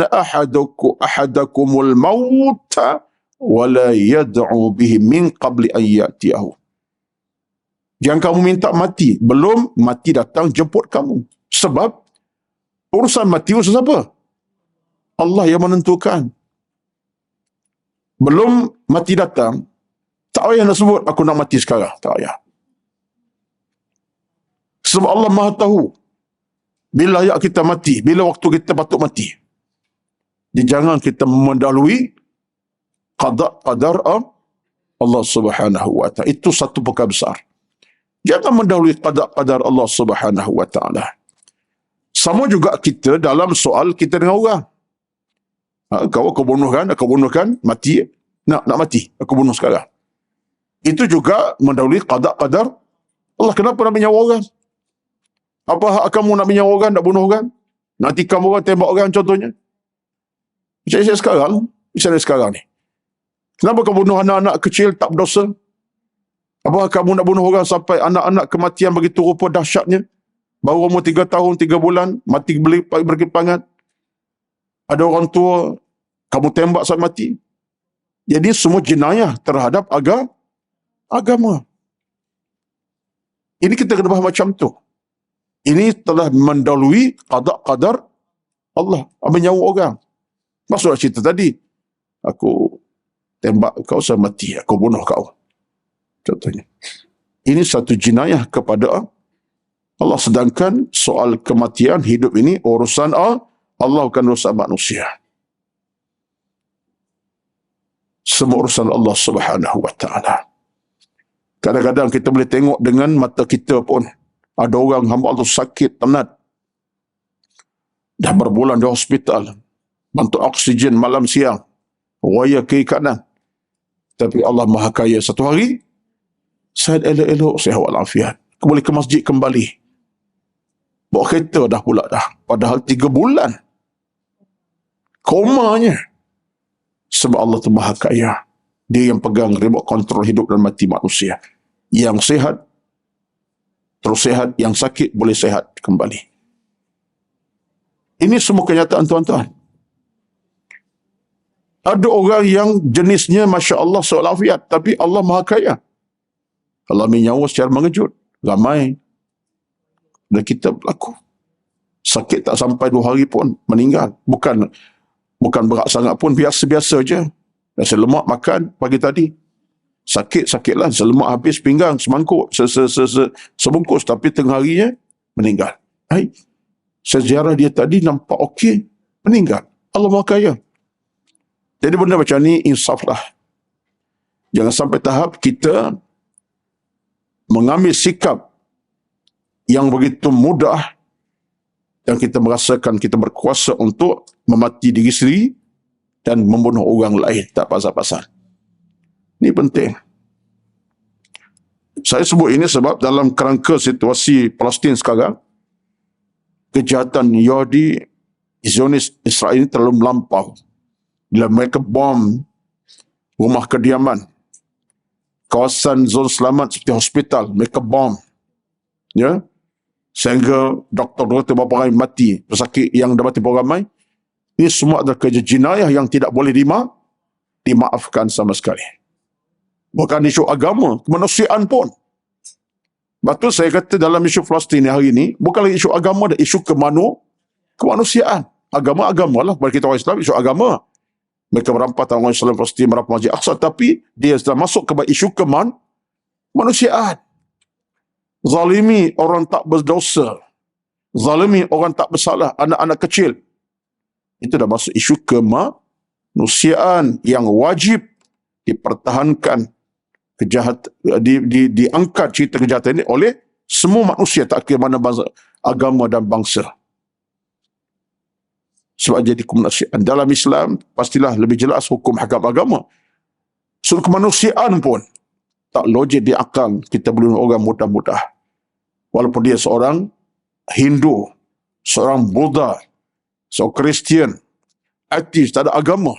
ahadakumul mauta wa la yad'u bihi min qabli an ya'tiyahu. Jangan kamu minta mati belum mati datang jemput kamu. Sebab urusan mati urusan siapa? Allah yang menentukan. Belum mati datang, tak payah nak sebut aku nak mati sekarang. Tak payah. Sebab Allah Maha tahu bila ayat kita mati, bila waktu kita patut mati. Jadi jangan kita mendahului qadar Allah Subhanahu wa taala. Itu satu perkara besar. Jangan mendahului qadar Allah Subhanahu wa taala. Sama juga kita dalam soal kita dengan orang. Kau bunuh kan, mati. Nak mati, aku bunuh sekarang. Itu juga mendahului qada qadar Allah. Kenapa nak ambil nyawa orang? Apa hak kamu nak ambil nyawa orang, nak bunuh orang? Nak tikam orang, tembak orang contohnya? Macam sekarang ni. Kenapa kau bunuh anak-anak kecil tak berdosa? Apa kamu nak bunuh orang sampai anak-anak kematian begitu rupa dahsyatnya? Baru umur 3 tahun, 3 bulan, mati berkempangan. Ada orang tua, kamu tembak sampai mati. Jadi semua jenayah terhadap agama. Ini kita kena faham macam tu. Ini telah mendahului qada qadar Allah. Ambil nyawa orang. Maksudnya cerita tadi, aku tembak kau sampai mati, aku bunuh kau. Contohnya. Ini satu jenayah kepada Allah. Sedangkan soal kematian, hidup ini urusan Allah, bukan urusan manusia. Semua urusan Allah Subhanahu wa ta'ala. Kadang-kadang kita boleh tengok dengan mata kita pun. Ada orang hamba Allah sakit, tenat. Dah berbulan di hospital. Bantu oksigen malam siang. Raya kiri kanan. Tapi Allah Maha Kaya, satu hari, sihat elok-elok, sihat walafiat. Boleh ke masjid kembali. Bawa kereta dah pula dah. Padahal 3 bulan. Komanya. Sebab Allah tu Maha Kaya. Dia yang pegang remote kontrol hidup dan mati manusia. Yang sehat, terus sehat. Yang sakit, boleh sehat kembali. Ini semua kenyataan tuan-tuan. Ada orang yang jenisnya Masya Allah seolafiat. Tapi Allah Maha Kaya. Allah menyawa secara mengejut. Ramai. Dan kita berlaku. Sakit tak sampai 2 hari pun meninggal. Bukan berat sangat pun, biasa-biasa je. Rasa lemak makan pagi tadi. Sakit-sakitlah. Selemak habis pinggang, semangkuk, sebungkus. Tapi tengah harinya meninggal. Sejarah dia tadi nampak okey, meninggal. Allah Maha Kaya. Jadi benda macam ni insaflah. Jangan sampai tahap kita mengambil sikap yang begitu mudah dan kita merasakan kita berkuasa untuk memati diri sendiri dan membunuh orang lain tak pasal-pasal. Ini penting. Saya sebut ini sebab dalam kerangka situasi Palestin sekarang, kejahatan Yahudi, Zionis, Israel ini terlalu melampau. Bila mereka bom rumah kediaman, kawasan zon selamat seperti hospital, mereka bom. Ya? Sehingga doktor-doktor berapa ramai mati, pesakit yang dah mati berapa ramai. Ini semua adalah kerja jenayah yang tidak boleh dimaafkan sama sekali. Bukan isu agama, kemanusiaan pun. Betul saya kata dalam isu Palestin hari ini, bukan lagi isu agama, dan isu kemanusiaan. Agama lah, bagi kita orang Islam, isu agama. Mereka merampas orang Islam Palestin, merampas Masjid Aqsa, tapi dia sudah masuk kepada isu kemanusiaan. Zalimi orang tak berdosa. Zalimi orang tak bersalah, anak-anak kecil. Itu dah masuk isu kemanusiaan yang wajib dipertahankan. Diangkat cerita kejahatan ini oleh semua manusia, tak kira mana bangsa, agama dan bangsa. Sebab jadi kemanusiaan. Dalam Islam, pastilah lebih jelas hukum hakam agama. Sudut kemanusiaan pun tak logik di akal kita bunuh orang mudah-mudah. Walaupun dia seorang Hindu, seorang Buddha, seorang Kristian, ateis, tak ada agama.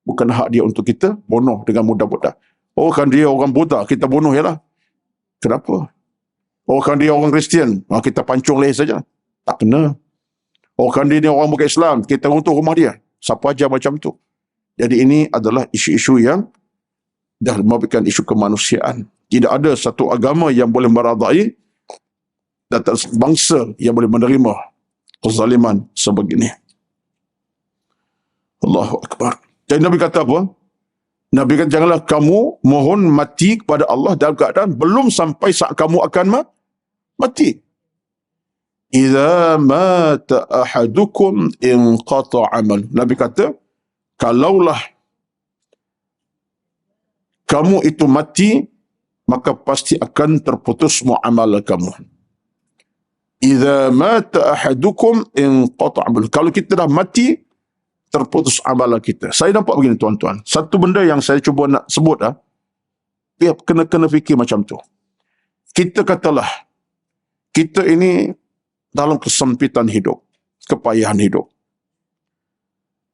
Bukan hak dia untuk kita bunuh dengan mudah-mudah. Oh, kan dia orang Buddha, kita bunuh ialah. Kenapa? Oh, kan dia orang Kristian, kita pancung leher saja. Tak kena. Oh, kan dia orang bukan Islam, kita runtuh rumah dia. Siapa aja macam tu. Jadi ini adalah isu-isu yang dah merupakan isu kemanusiaan. Tidak ada satu agama yang boleh meradai dan tak ada bangsa yang boleh menerima kezaliman sebegini. Allahu Akbar. Jadi Nabi kata apa? Nabi kata, janganlah kamu mohon mati kepada Allah dalam keadaan belum sampai saat kamu akan mati. Idza mata ahadukum inqata amal. Nabi kata, kalaulah kamu itu mati, maka pasti akan terputus semua amal kamu. Idza mata ahadukum inqata amal. Kalau kita dah mati, terputus amalan kita. Saya nampak begini tuan-tuan. Satu benda yang saya cuba nak sebut dia kena fikir macam tu. Kita katalah, kita ini dalam kesempitan hidup, kepayahan hidup.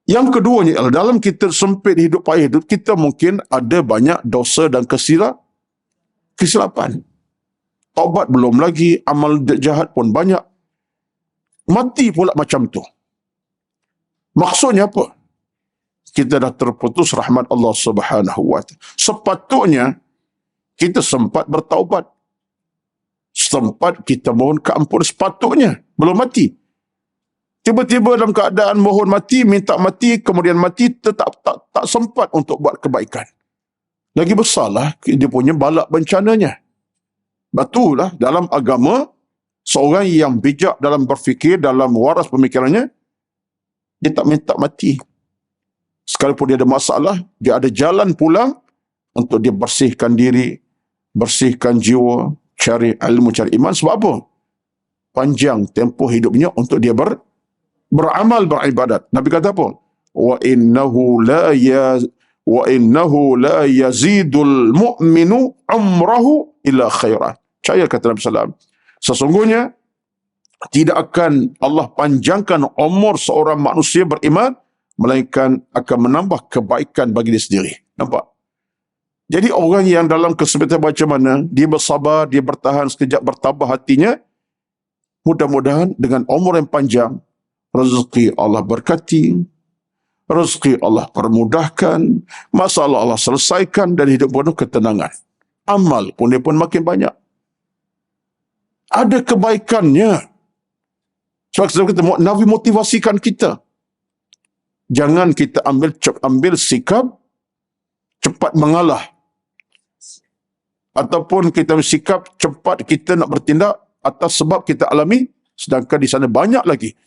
Yang keduanya adalah dalam kita sempit hidup, payah hidup, kita mungkin ada banyak dosa dan kesilapan. Taubat belum lagi, amal jahat pun banyak. Mati pula macam tu. Maksudnya apa? Kita dah terputus rahmat Allah Subhanahu wa Ta'ala. Sepatutnya kita sempat bertaubat. Sempat kita mohon keampunan, sepatutnya belum mati. Tiba-tiba dalam keadaan mohon mati, minta mati, kemudian mati, tetap tak sempat untuk buat kebaikan. Lagi besarlah dia punya balak bencananya. Betullah dalam agama, seorang yang bijak dalam berfikir, dalam waras pemikirannya, dia tak minta mati. Sekalipun dia ada masalah, dia ada jalan pulang untuk dia bersihkan diri, bersihkan jiwa, cari ilmu, cari iman. Sebab apa? Panjang tempoh hidupnya untuk dia beramal, beribadat. Nabi kata apa? Wa innahu la yazidul mu'minu umrahu ila khairan. Percaya kata Nabi SAW. Sesungguhnya tidak akan Allah panjangkan umur seorang manusia beriman, melainkan akan menambah kebaikan bagi dia sendiri. Nampak? Jadi orang yang dalam kesempitan macam mana, dia bersabar, dia bertahan sekejap, bertabah hatinya, mudah-mudahan dengan umur yang panjang, rezeki Allah berkati, rezeki Allah permudahkan, masalah Allah selesaikan, dan hidup penuh ketenangan. Amal pun dia pun makin banyak. Ada kebaikannya. Sebab kita Nabi motivasikan kita. Jangan kita ambil sikap cepat mengalah. Ataupun kita bersikap cepat kita nak bertindak atas sebab kita alami, sedangkan di sana banyak lagi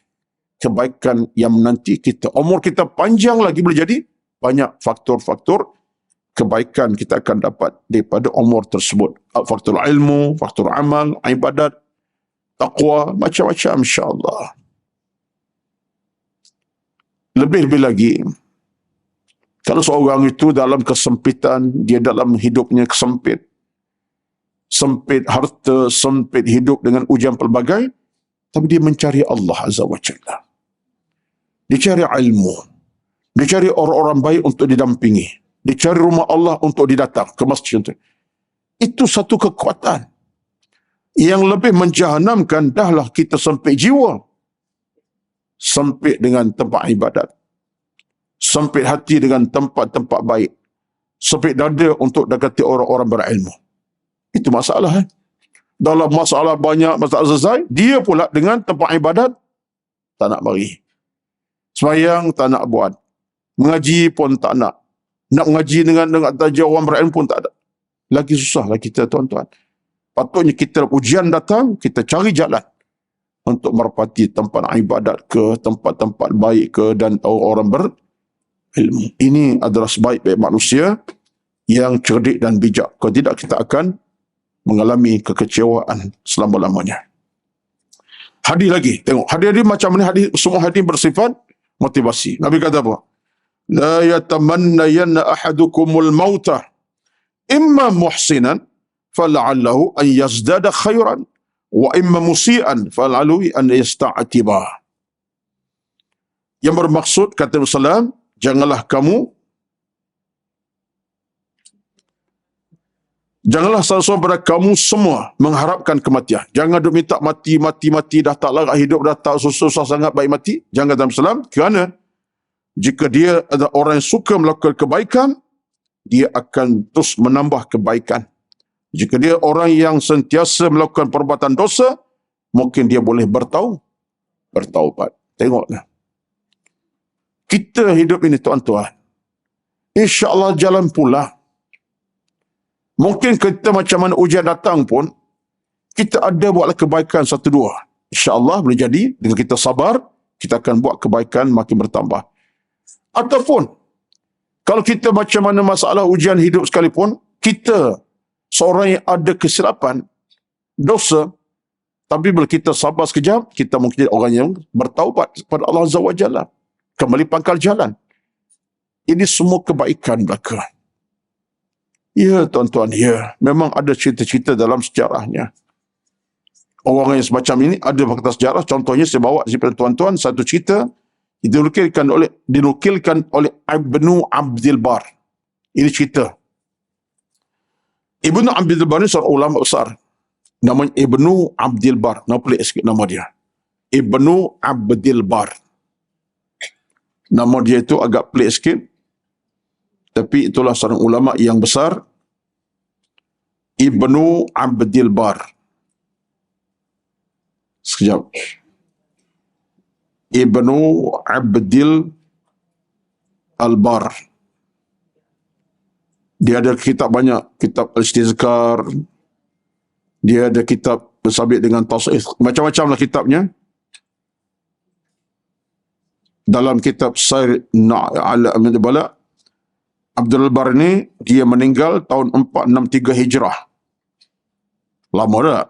kebaikan yang menanti kita. Umur kita panjang lagi, boleh jadi banyak faktor-faktor kebaikan kita akan dapat daripada umur tersebut. Faktor ilmu, faktor amal, ibadat, taqwa, macam-macam insya-Allah. Lebih-lebih lagi, kalau seorang itu dalam kesempitan, dia dalam hidupnya sempit harta, sempit hidup dengan ujian pelbagai, tapi dia mencari Allah Azza wa Jalla. Dia cari ilmu. Dia cari orang-orang baik untuk didampingi. Dia cari rumah Allah untuk didatang ke masjid. Itu satu kekuatan yang lebih menjahanamkan. Dahlah kita sempit jiwa, sempit dengan tempat ibadat, sempit hati dengan tempat-tempat baik, sempit dada untuk dekati orang-orang berilmu. Itu masalah. Dalam masalah banyak, masalah selesai, dia pula dengan tempat ibadat tak nak bagi. Sembahyang tak nak buat. Mengaji pun tak nak. Nak mengaji dengan tajuk orang berilmu pun tak ada. Lagi susahlah kita, tuan-tuan. Patutnya kita ujian datang, kita cari jalan untuk merapati tempat ibadat ke, tempat-tempat baik ke, dan orang berilmu. Ini adalah sebaik-baik manusia yang cerdik dan bijak. Kalau tidak, kita akan mengalami kekecewaan selama-lamanya. Hadis lagi, tengok. Hadis macam mana? Semua hadis bersifat motivasi. Nabi kata apa? La yatamannayanna ahadukumul mauta imma muhsinan fala'allahu an yazdada khairan wa imma musian fal'allahu an yasta'atiba. Yang bermaksud, kata Rasulullah, janganlah salah seorang pada kamu semua mengharapkan kematian. Jangan duk minta mati, dah tak larat hidup, dah tak susah sangat baik mati. Jangan kata Islam, kerana jika dia adalah orang yang suka melakukan kebaikan, dia akan terus menambah kebaikan. Jika dia orang yang sentiasa melakukan perbuatan dosa, mungkin dia boleh bertaubat. Tengoklah. Kita hidup ini, tuan-tuan, insya-Allah jalan pula. Mungkin kita macam mana ujian datang pun, kita ada buatlah kebaikan satu dua. InsyaAllah boleh jadi, dengan kita sabar, kita akan buat kebaikan makin bertambah. Ataupun, kalau kita macam mana masalah ujian hidup sekalipun, kita seorang yang ada kesilapan, dosa, tapi bila kita sabar sekejap, kita mungkin orang yang bertaubat kepada Allah Azza wa Jalla. kembali pangkal jalan. Ini semua kebaikan belaka. Ya tuan-tuan, ya. Memang ada cerita-cerita dalam sejarahnya. Orang yang semacam ini ada fakta sejarah. Contohnya saya bawa kepada tuan-tuan satu cerita dinukilkan oleh Ibnu Abdul Bar. Ini cerita. Ibnu Abdul Bar ini seorang ulama besar. Namanya Ibnu Abdul Bar. Nama pelik sikit nama dia. Ibnu Abdul Bar. Nama dia itu agak pelik sikit. Tapi itulah seorang ulama yang besar. Ibnu Abdul Bar. Sekejap. Ibnu Abdul Al-Bar. Dia ada kitab banyak. Kitab Al-Istizkar. Dia ada kitab bersabit dengan tasawuf. Macam-macam lah kitabnya. Dalam kitab Sair Na'ala Bala, Abdul Bar ini, dia meninggal tahun 463 Hijrah. Lama tak?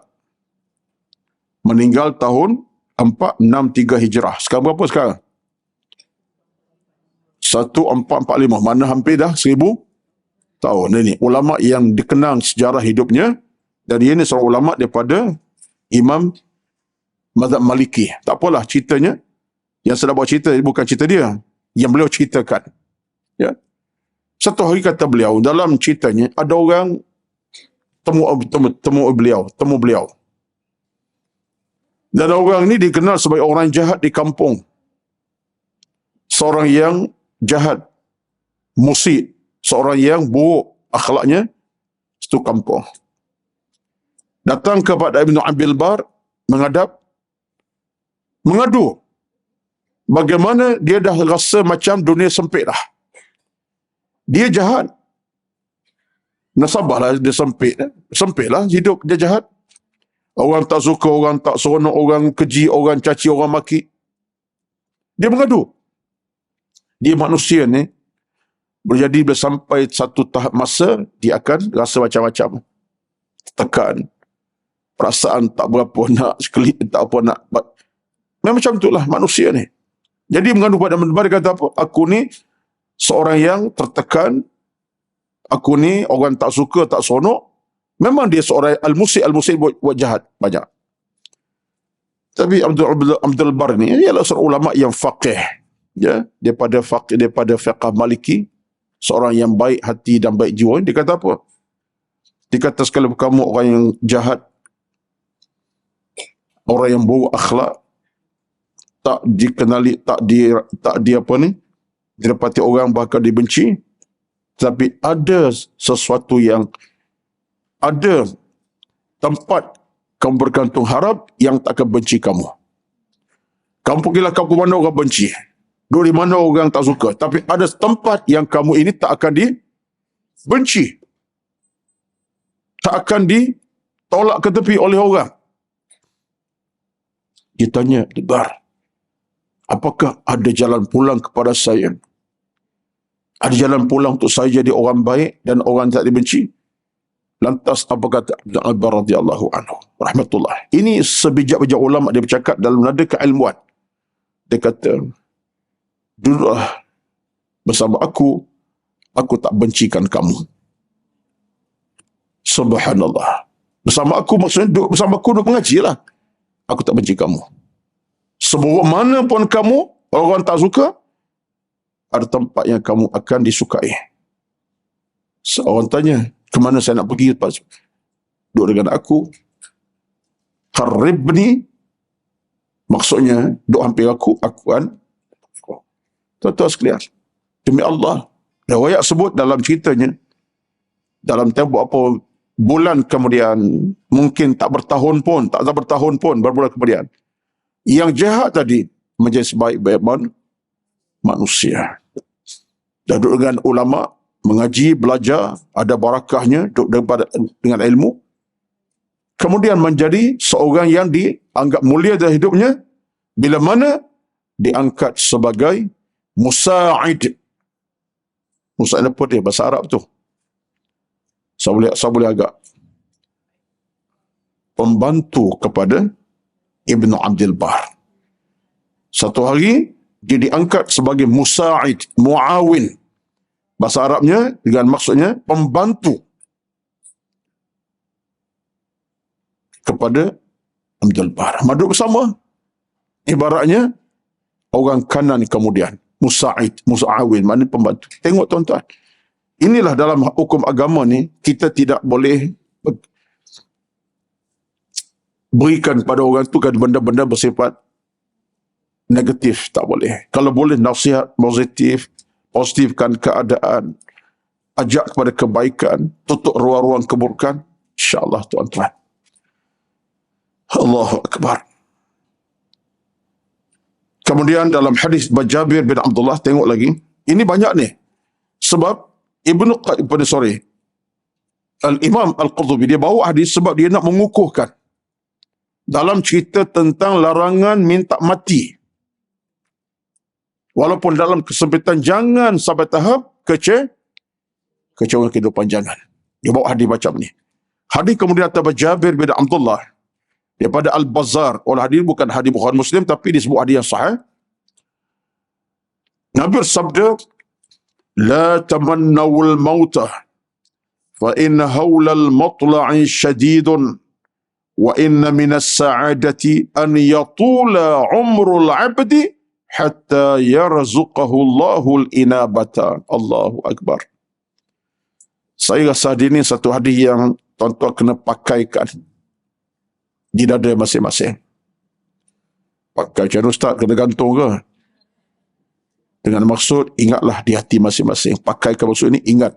Meninggal tahun 463 Hijrah. Sekarang berapa sekarang? 1445. Mana hampir dah 1000 tahun. Ini ulama yang dikenang sejarah hidupnya. Dan dia ni seorang ulama daripada Imam Mazhab Maliki. Tak apalah ceritanya. Yang saya nak buat cerita, bukan cerita dia. Yang beliau ceritakan. Ya. Satu hari kata beliau, dalam ceritanya, ada orang temu beliau. Dan orang ini dikenal sebagai orang jahat di kampung. Seorang yang jahat, musik, seorang yang buruk akhlaknya, satu kampung. Datang kepada Ibnu Abdul Bar, mengadu. Bagaimana dia dah rasa macam dunia sempit dah. Dia jahat. Nasabahlah dia sempit. Sempitlah hidup dia jahat. Orang tak suka, orang tak seronok, orang keji, orang caci, orang maki. Dia mengadu. Dia manusia ni, berjadi bila sampai satu tahap masa, dia akan rasa macam-macam. Tekan. Perasaan tak berapa nak, sekelip tak apa nak. Memang macam itulah manusia ni. Jadi mengadu pada Abdul dia kata apa? Aku ni seorang yang tertekan. Aku ni orang tak suka, tak seronok. Memang dia seorang al-musik buat jahat banyak. Tapi Abdul Bar ni ialah seorang ulama yang faqih. Ya, daripada fiqh Maliki, seorang yang baik hati dan baik jiwa. Dia kata apa? Dia kata sekali kamu orang yang jahat, orang yang buruk akhlak, tak dikenali, tak di apa ni, didapati orang bahkan dibenci, tapi ada sesuatu yang ada tempat kamu bergantung harap yang tak akan benci kamu. Kamu pergilah ke mana orang benci, duduk di mana orang tak suka, tapi ada tempat yang kamu ini tak akan dibenci, tak akan ditolak ke tepi oleh orang. Dia tanya, Bar, apakah ada jalan pulang kepada saya? Ada jalan pulang untuk saya jadi orang baik dan orang tak dibenci? Lantas apa kata Abdul Bar radhiyallahu anhu rahmatullah. Ini sebijak-bijak ulama dia bercakap dalam nada keilmuan. Dia kata, duduklah bersama aku tak bencikan kamu. Subhanallah. Bersama aku maksudnya duduk bersama aku, duduk mengaji lah. Aku tak benci kamu. Seburuk mana pun kamu, orang tak suka, ada tempat yang kamu akan disukai. Seorang tanya, ke mana saya nak pergi? Duduk dengan aku. Qaribni, maksudnya duduk hampir aku kan. Tuan-tuan sekalian, demi Allah, riwayat sebut dalam ceritanya, dalam tempoh apa bulan kemudian, mungkin tak bertahun pun, berbulan kemudian, yang jahat tadi menjadi sebaik-baik manusia. Dan duduk dengan ulama, mengaji, belajar, ada barakahnya, duduk dengan ilmu. Kemudian menjadi seorang yang dianggap mulia dalam hidupnya, bila mana diangkat sebagai musa'id. Musa'id apa dia? Bahasa Arab tu. Saya boleh agak. Pembantu kepada Ibnu Abdul Bar. Satu hari, Dia diangkat sebagai musa'id, muawin. Bahasa Arabnya dengan maksudnya pembantu kepada Abdul Bar. Madu bersama. Ibaratnya orang kanan kemudian. Musa'id, musa'awin, maknanya pembantu. Tengok tuan-tuan. Inilah dalam hukum agama ni, kita tidak boleh berikan pada orang tu kan benda-benda bersifat negatif. Tak boleh. Kalau boleh nasihat positif, positifkan keadaan, ajak kepada kebaikan, tutup ruang-ruang keburukan. InsyaAllah tuan-tuan. Allahu Akbar. Kemudian dalam hadis Jabir bin Abdullah, tengok lagi. Ini banyak ni. Sebab Al-Imam Al-Qurtubi, dia bawa hadis sebab dia nak mengukuhkan dalam cerita tentang larangan minta mati. Walaupun dalam kesempitan, jangan sampai tahap kecewa kehidupan, jangan. Dia bawa hadis macam ni. Hadis kemudian atas Jabir bin Abdullah daripada Al-Bazzar. Oleh hadis bukan hadis Bukhari Muslim, tapi disebut hadis yang sahih. Nabi bersabda, "La tamannawul mautah, fa inna hawlal matla'i syadidun, wa inna minas sa'adati an yatula umrul abdi hatta yarzuqahu Allahul inabata." Allahu Akbar. Saya rasa ini satu hadis yang tuan-tuan kena pakaikan di dada masing-masing. Pakai macam Ustaz, kena gantung ke? Dengan maksud, ingatlah di hati masing-masing. Pakai ke maksud ini, ingat.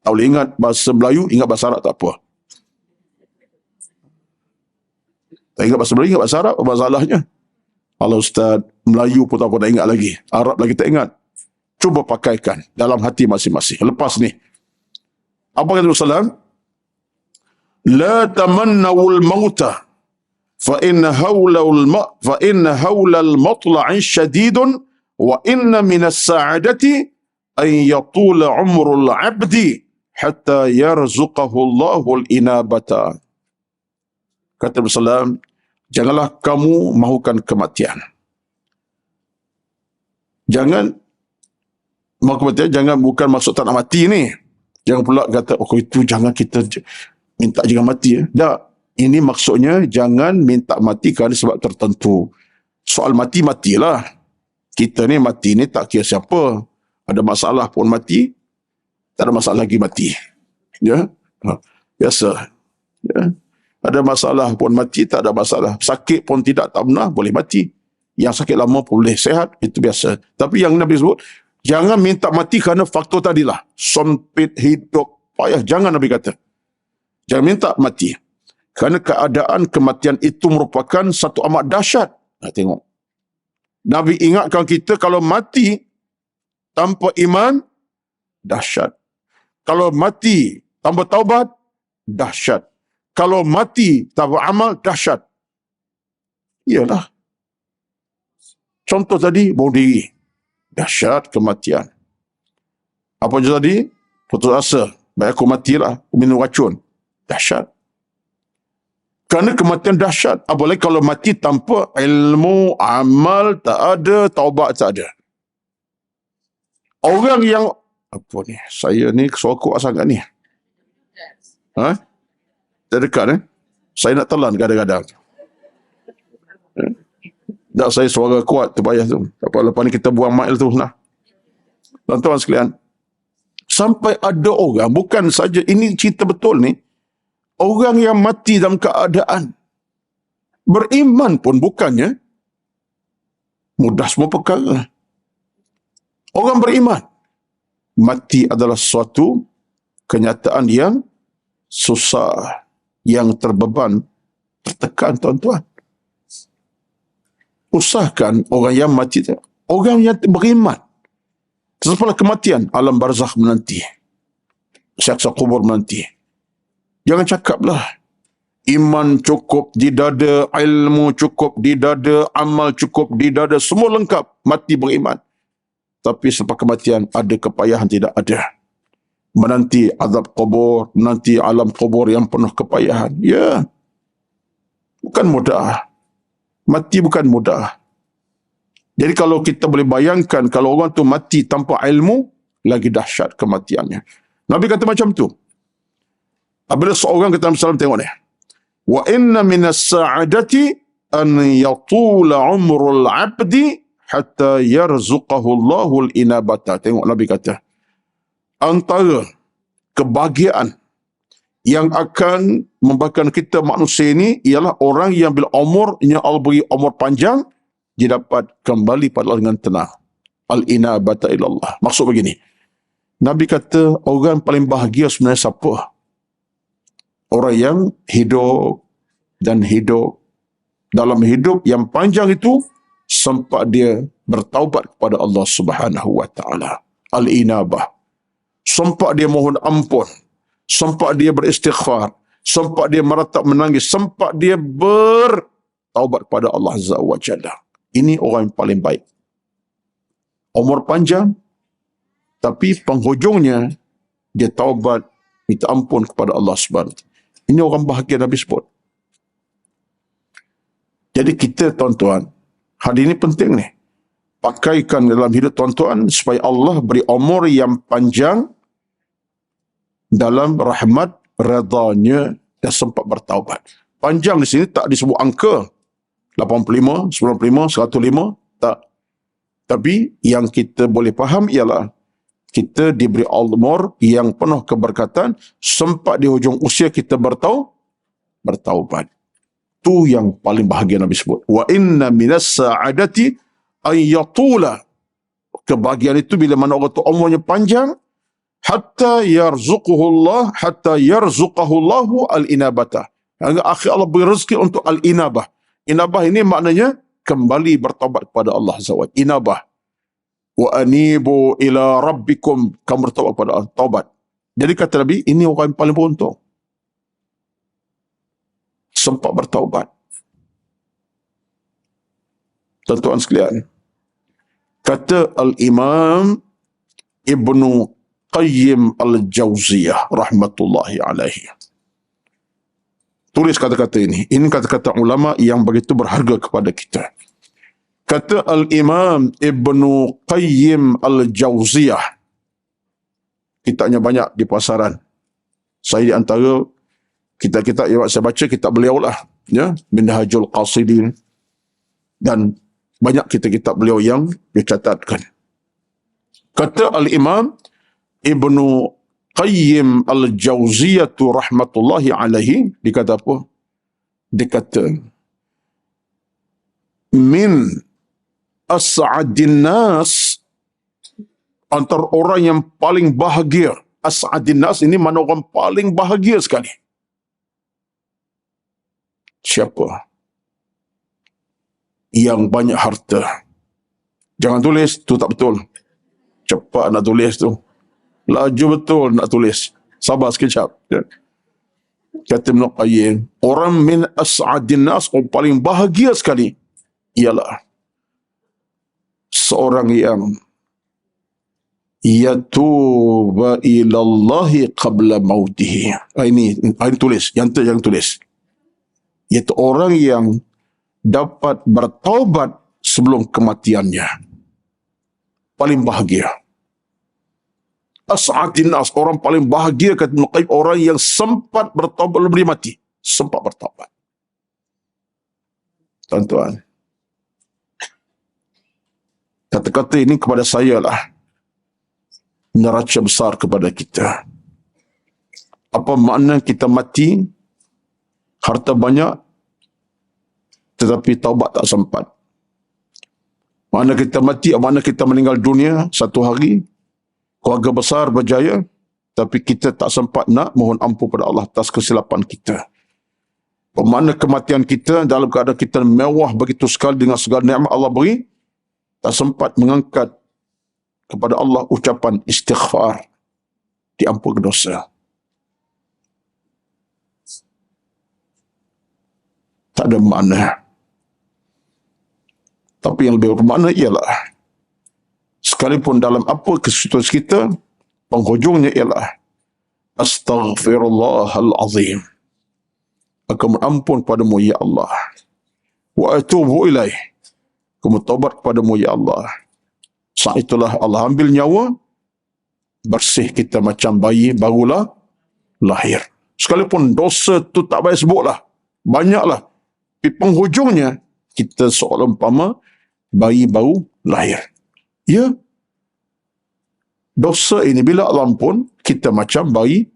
Tak boleh ingat bahasa Melayu, ingat bahasa Arab tak apa. Tak ingat bahasa Melayu, ingat bahasa Arab, apa masalahnya? Kalau Ustaz Melayu pun tak apa, tak ingat lagi. Arab lagi tak ingat. Cuba pakaikan dalam hati masing-masing. Lepas ni, apa kata Rasulullah? La tamannawul mautah, fa inna hawlal matla'i syadidun, wa inna minas sa'adati an yatula umrul abdi hatta yarzuqahu Allahul inabata. Kata Rasulullah, janganlah kamu mahukan kematian. Jangan mahu kematian, jangan bukan maksud tak nak mati ni. Jangan pula kata, oh itu jangan kita minta jangan mati. Tak, ini maksudnya jangan minta mati kerana sebab tertentu. Soal mati-matilah. Kita ni mati ni tak kira siapa. Ada masalah pun mati, tak ada masalah lagi mati. Ya, biasa. Ya. Ada masalah pun mati, tak ada masalah. Sakit pun tak pernah, boleh mati. Yang sakit lama pun boleh sehat, itu biasa. Tapi yang Nabi sebut, jangan minta mati kerana faktor tadilah. Sempit hidup, payah. Jangan Nabi kata. Jangan minta mati. Kerana keadaan kematian itu merupakan satu amat dahsyat. Nah, tengok. Nabi ingatkan kita kalau mati tanpa iman, dahsyat. Kalau mati tanpa taubat, dahsyat. Kalau mati tanpa amal, dahsyat. Iyalah. Contoh tadi, bunuh diri. Dahsyat kematian. Apa je tadi? Putus asa. Baik aku matilah, aku minum racun. Dahsyat. Kerana kematian dahsyat. Apalagi kalau mati tanpa ilmu, amal tak ada, taubat tak ada. Orang yang, apa ni, saya ni kesokok sangat ni. Ha? Tak dekat Saya nak telan kadang-kadang. Tak, saya suara kuat, terbayar tu. Tak apa, lepas ni kita buang mic tu. Nah. Tuan-tuan sekalian, sampai ada orang, bukan saja, ini cerita betul ni, orang yang mati dalam keadaan beriman pun bukannya mudah semua perkara. Orang beriman, mati adalah suatu kenyataan yang susah, yang terbeban, tertekan tuan-tuan. Usahakan orang yang mati, orang yang beriman, setelah kematian, alam barzakh menanti, siksa kubur menanti. Jangan cakaplah iman cukup di dada, ilmu cukup di dada, amal cukup di dada, semua lengkap, mati beriman. Tapi selepas kematian ada kepayahan, tidak ada. Menanti azab kubur, menanti alam kubur yang penuh kepayahan. Ya, bukan mudah. Mati bukan mudah. Jadi kalau kita boleh bayangkan, kalau orang tu mati tanpa ilmu, lagi dahsyat kematiannya. Nabi kata macam tu. Apabila seorang kata Nabi SAW, tengok ni. Wa inna minas sa'adati an yatula umrul abdi hatta yarzuqahu Allahul inabata. Tengok Nabi kata. Antara kebahagiaan yang akan membuatkan kita manusia ini ialah orang yang bila umurnya Allah beri umur panjang, dia dapat kembali pada Allah dengan tenang. Al-inabata ilallah. Maksud begini. Nabi kata orang paling bahagia sebenarnya siapa? Orang yang hidup dan hidup. Dalam hidup yang panjang itu, sempat dia bertaubat kepada Allah Subhanahu wa taala. Al-inabah. Sempat dia mohon ampun. Sempat dia beristighfar. Sempat dia meratap menangis. Sempat dia bertaubat kepada Allah Azza wa Jalla. Ini orang yang paling baik. Umur panjang, tapi penghujungnya dia taubat, minta ampun kepada Allah Subhanahu. Ini orang bahagia Nabi sebut. Jadi kita tuan-tuan, hari ini penting ni. Pakaikan dalam hidup tuan-tuan supaya Allah beri umur yang panjang dalam rahmat redanya dan sempat bertaubat. Panjang di sini tak disebut angka 85, 95, 105, tak. Tapi yang kita boleh faham ialah kita diberi umur yang penuh keberkatan, sempat di hujung usia kita bertaubat. Itu yang paling bahagia Nabi sebut. Wa inna minas sa'adati ayyatula. Kebahagiaan itu bila mana orang itu umurnya panjang, hatta yarzuqahullahu al-inabata. Hingga akhir Allah beri rezeki untuk al-inabah. Inabah ini maknanya kembali bertaubat kepada Allah SWT. Inabah. Wa anibu ila rabbikum. Kamu bertaubat kepada Allah. Taubat. Jadi kata Nabi, ini orang yang paling beruntung. Sempat bertaubat. Tuan-tuan sekalian. Kata Al-Imam Ibnu Qayyim Al-Jauziyah rahmatullahi alaihi. Tulis kata-kata ini. Ini kata-kata ulama yang begitu berharga kepada kita. Kata Al-Imam Ibnu Qayyim Al-Jauziyah. Kitabnya banyak di pasaran. Saya di antara kitab-kitab yang saya baca, kitab beliau lah. Ya, Minhajul Qasidin. Dan banyak kitab-kitab beliau yang dicatatkan. Kata Al-Imam Ibnu Qayyim Al-Jauziyah rahmatullahi alaihi, dikata apa? Dikata, min as'adin nas, antara orang yang paling bahagia. As'adin nas ini mana orang paling bahagia sekali. Siapa? Yang banyak harta. Jangan tulis, tu tak betul. Cepat nak tulis tu. Laju betul nak tulis. Sabar sekejap. Kata Ibn Qayyim, orang min as'adin nas, orang paling bahagia sekali, ialah seorang yang yatuba ilallahi qabla mautihi. Ini tulis, yang tulis. Iaitu orang yang dapat bertaubat sebelum kematiannya. Paling bahagia. As'adin nas, orang paling bahagia kata Ibn Qayyim, orang yang sempat bertaubat sebelum dia mati. Sempat bertaubat. Tuan-tuan, kata-kata ini kepada saya lah neraca besar kepada kita. Apa makna kita mati, harta banyak, tetapi taubat tak sempat? Mana kita mati, mana kita meninggal dunia satu hari, keluarga besar berjaya, tapi kita tak sempat nak mohon ampun pada Allah atas kesilapan kita. Bermakna kematian kita dalam keadaan kita mewah begitu sekali dengan segala nikmat Allah beri, tak sempat mengangkat kepada Allah ucapan istighfar, diampuni dosa. Tak ada makna. Tapi yang lebih bermakna ialah sekalipun dalam apa kesulitan kita, penghujungnya ialah astaghfirullahalazim. Aku mengampun padamu ya Allah. Wa atubu ilaih. Kami taubat kepadamu ya Allah. Saat itulah Allah ambil nyawa, bersih kita macam bayi barulah lahir. Sekalipun dosa tu tak payah sebutlah, banyaklah. Di penghujungnya, kita seolah umpama bayi baru lahir. Ya, dosa ini bila Allah ampun, kita macam bayi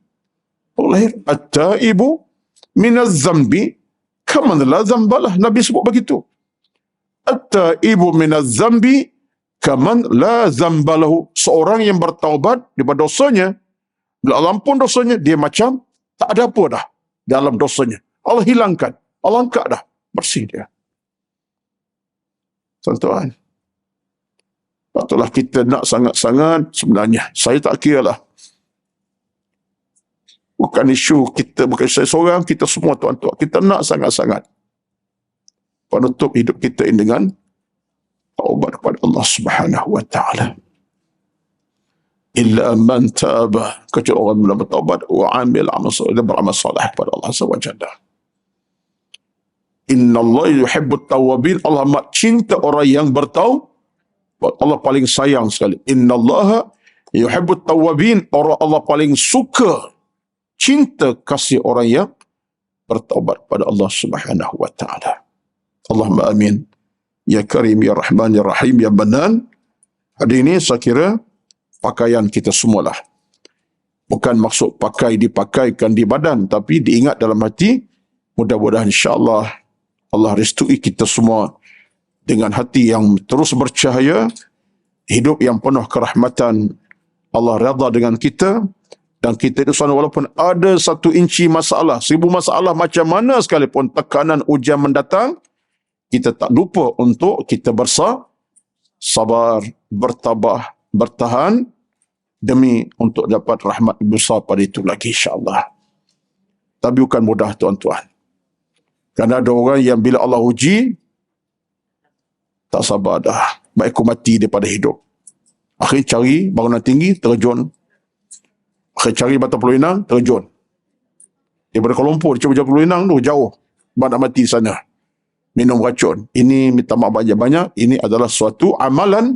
baru lahir. At-taibu minaz zambi kaman la zambalah. Nabi sebut begitu. At-taibu minaz zambi kaman la zambalahu. Seorang yang bertaubat daripada dosanya, bila Allah ampun dosanya, dia macam tak ada apa dah dalam dosanya. Allah hilangkan, Allah angkat dah, bersih dia. Tuan-tuan, patutlah kita nak sangat-sangat sebenarnya. Saya tak kira lah. Bukan isu kita, bukan saya seorang, kita semua tuan-tuan. Kita nak sangat-sangat penutup hidup kita ini dengan taubat kepada Allah Subhanahu wa ta'ala. Illa man taba, kecuali orang yang bertaubat wa amil amal salih, dan beramal salih kepada Allah Azza wa Jalla. Inna Allah yuhibbut tawabin. Allah amat cinta orang yang bertaubat. Allah paling sayang sekali. Inna Allah yuhibbut tawabin. Orang Allah paling suka, cinta, kasih orang yang bertaubat kepada Allah Subhanahu wa ta'ala. Allahumma amin. Ya Karim, Ya Rahman, Ya Rahim, Ya Banan. Hari ini saya kira pakaian kita semualah. Bukan maksud pakai dipakaikan di badan, tapi diingat dalam hati. Mudah-mudahan insya-Allah Allah restui kita semua dengan hati yang terus bercahaya, hidup yang penuh kerahmatan. Allah redha dengan kita, dan kita itu sana walaupun ada 1 inci masalah, 1000 masalah macam mana sekalipun, tekanan ujian mendatang, kita tak lupa untuk kita sabar, bertabah, bertahan demi untuk dapat rahmat besar pada itu lagi insya-Allah. Tapi bukan mudah tuan-tuan. Kerana ada orang yang bila Allah uji, tak sabar dah. Baik aku mati daripada hidup. Akhir cari bangunan tinggi, terjun. Akhir cari batu peluinang, terjun. Daripada Kuala Lumpur, dia cuba jaga peluinang tu, jauh. Nak mati sana. Minum racun. Ini minta maaf banyak-banyak. Ini adalah suatu amalan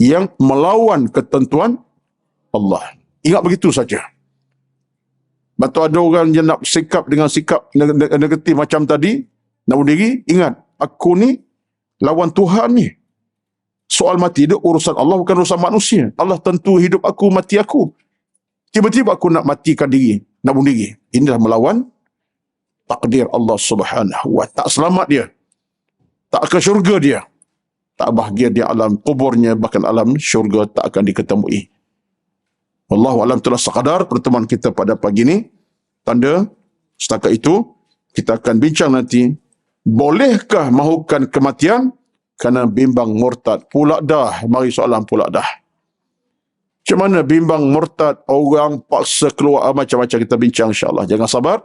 yang melawan ketentuan Allah. Ingat begitu saja. Betul ada orang yang nak sikap dengan sikap negatif macam tadi, nak bunuh diri, ingat, aku ni lawan Tuhan ni. Soal mati dia urusan Allah, bukan urusan manusia. Allah tentu hidup aku, mati aku. Tiba-tiba aku nak matikan diri, nak bunuh diri. Inilah melawan takdir Allah Subhanahu wa ta'ala. Tak selamat dia. Tak ke syurga dia. Tak bahagia di alam kuburnya, bahkan alam syurga tak akan diketemui. Wallahu alam, telah sekadar pertemuan kita pada pagi ini. Tanda setakat itu, kita akan bincang nanti, bolehkah mahukan kematian kerana bimbang murtad? Pula dah, mari soalan pula dah. Macam mana bimbang murtad, orang paksa keluar, macam-macam kita bincang insya-Allah. Jangan sabar,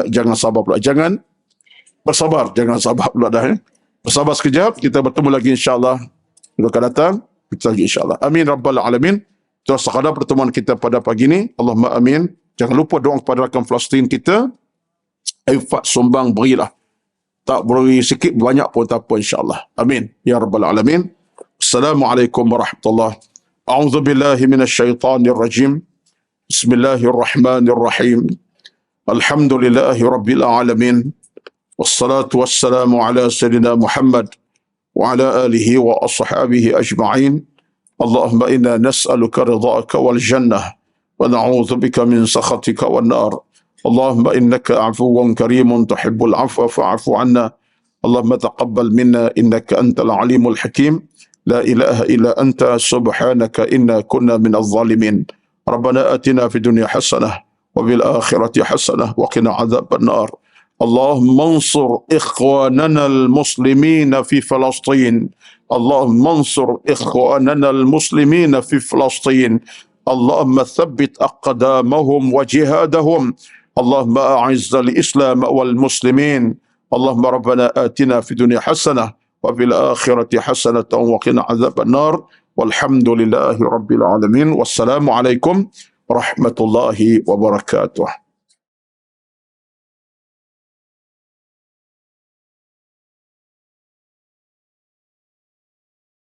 jangan sabar pula. Jangan bersabar, jangan sabar pula dah. Bersabar sekejap, kita bertemu lagi insya-Allah. Bila akan datang, kita lagi insya-Allah. Amin Rabbal Alamin. Itu sekadar pertemuan kita pada pagi ini. Allahumma amin. Jangan lupa doa kepada rakan Palestin kita. Infak, sumbang, berilah. Tak beri sikit, banyak pun tak apa insya-Allah. Amin. Ya Rabbal Alamin. Assalamualaikum warahmatullahi wabarakatuh. A'udzu billahi minasyaitonir rajim. Bismillahirrahmanirrahim. Alhamdulillahi rabbil alamin. Wassalatu wassalamu ala sayyidina Muhammad wa ala alihi wa ashabihi ajma'in. اللهم إنا نسألك رضاك والجنة ونعوذ بك من سخطك والنار. اللهم إنك عفو كريم تحب العفو فاعف عنا. اللهم تقبل منا إنك أنت العليم الحكيم. لا إله إلا أنت سبحانك إنا كنا من الظالمين. ربنا آتنا في الدنيا حسنة وفي الآخرة حسنة وقنا عذاب النار. اللهم انصر إخواننا المسلمين في فلسطين. اللهم انصر إخواننا المسلمين في فلسطين. اللهم ثبت أقدامهم وجهادهم. اللهم أعز الإسلام والمسلمين. اللهم ربنا آتنا في الدنيا حسنة وفي الآخرة حسنة وقنا عذاب النار. والحمد لله رب العالمين. والسلام عليكم ورحمة الله وبركاته.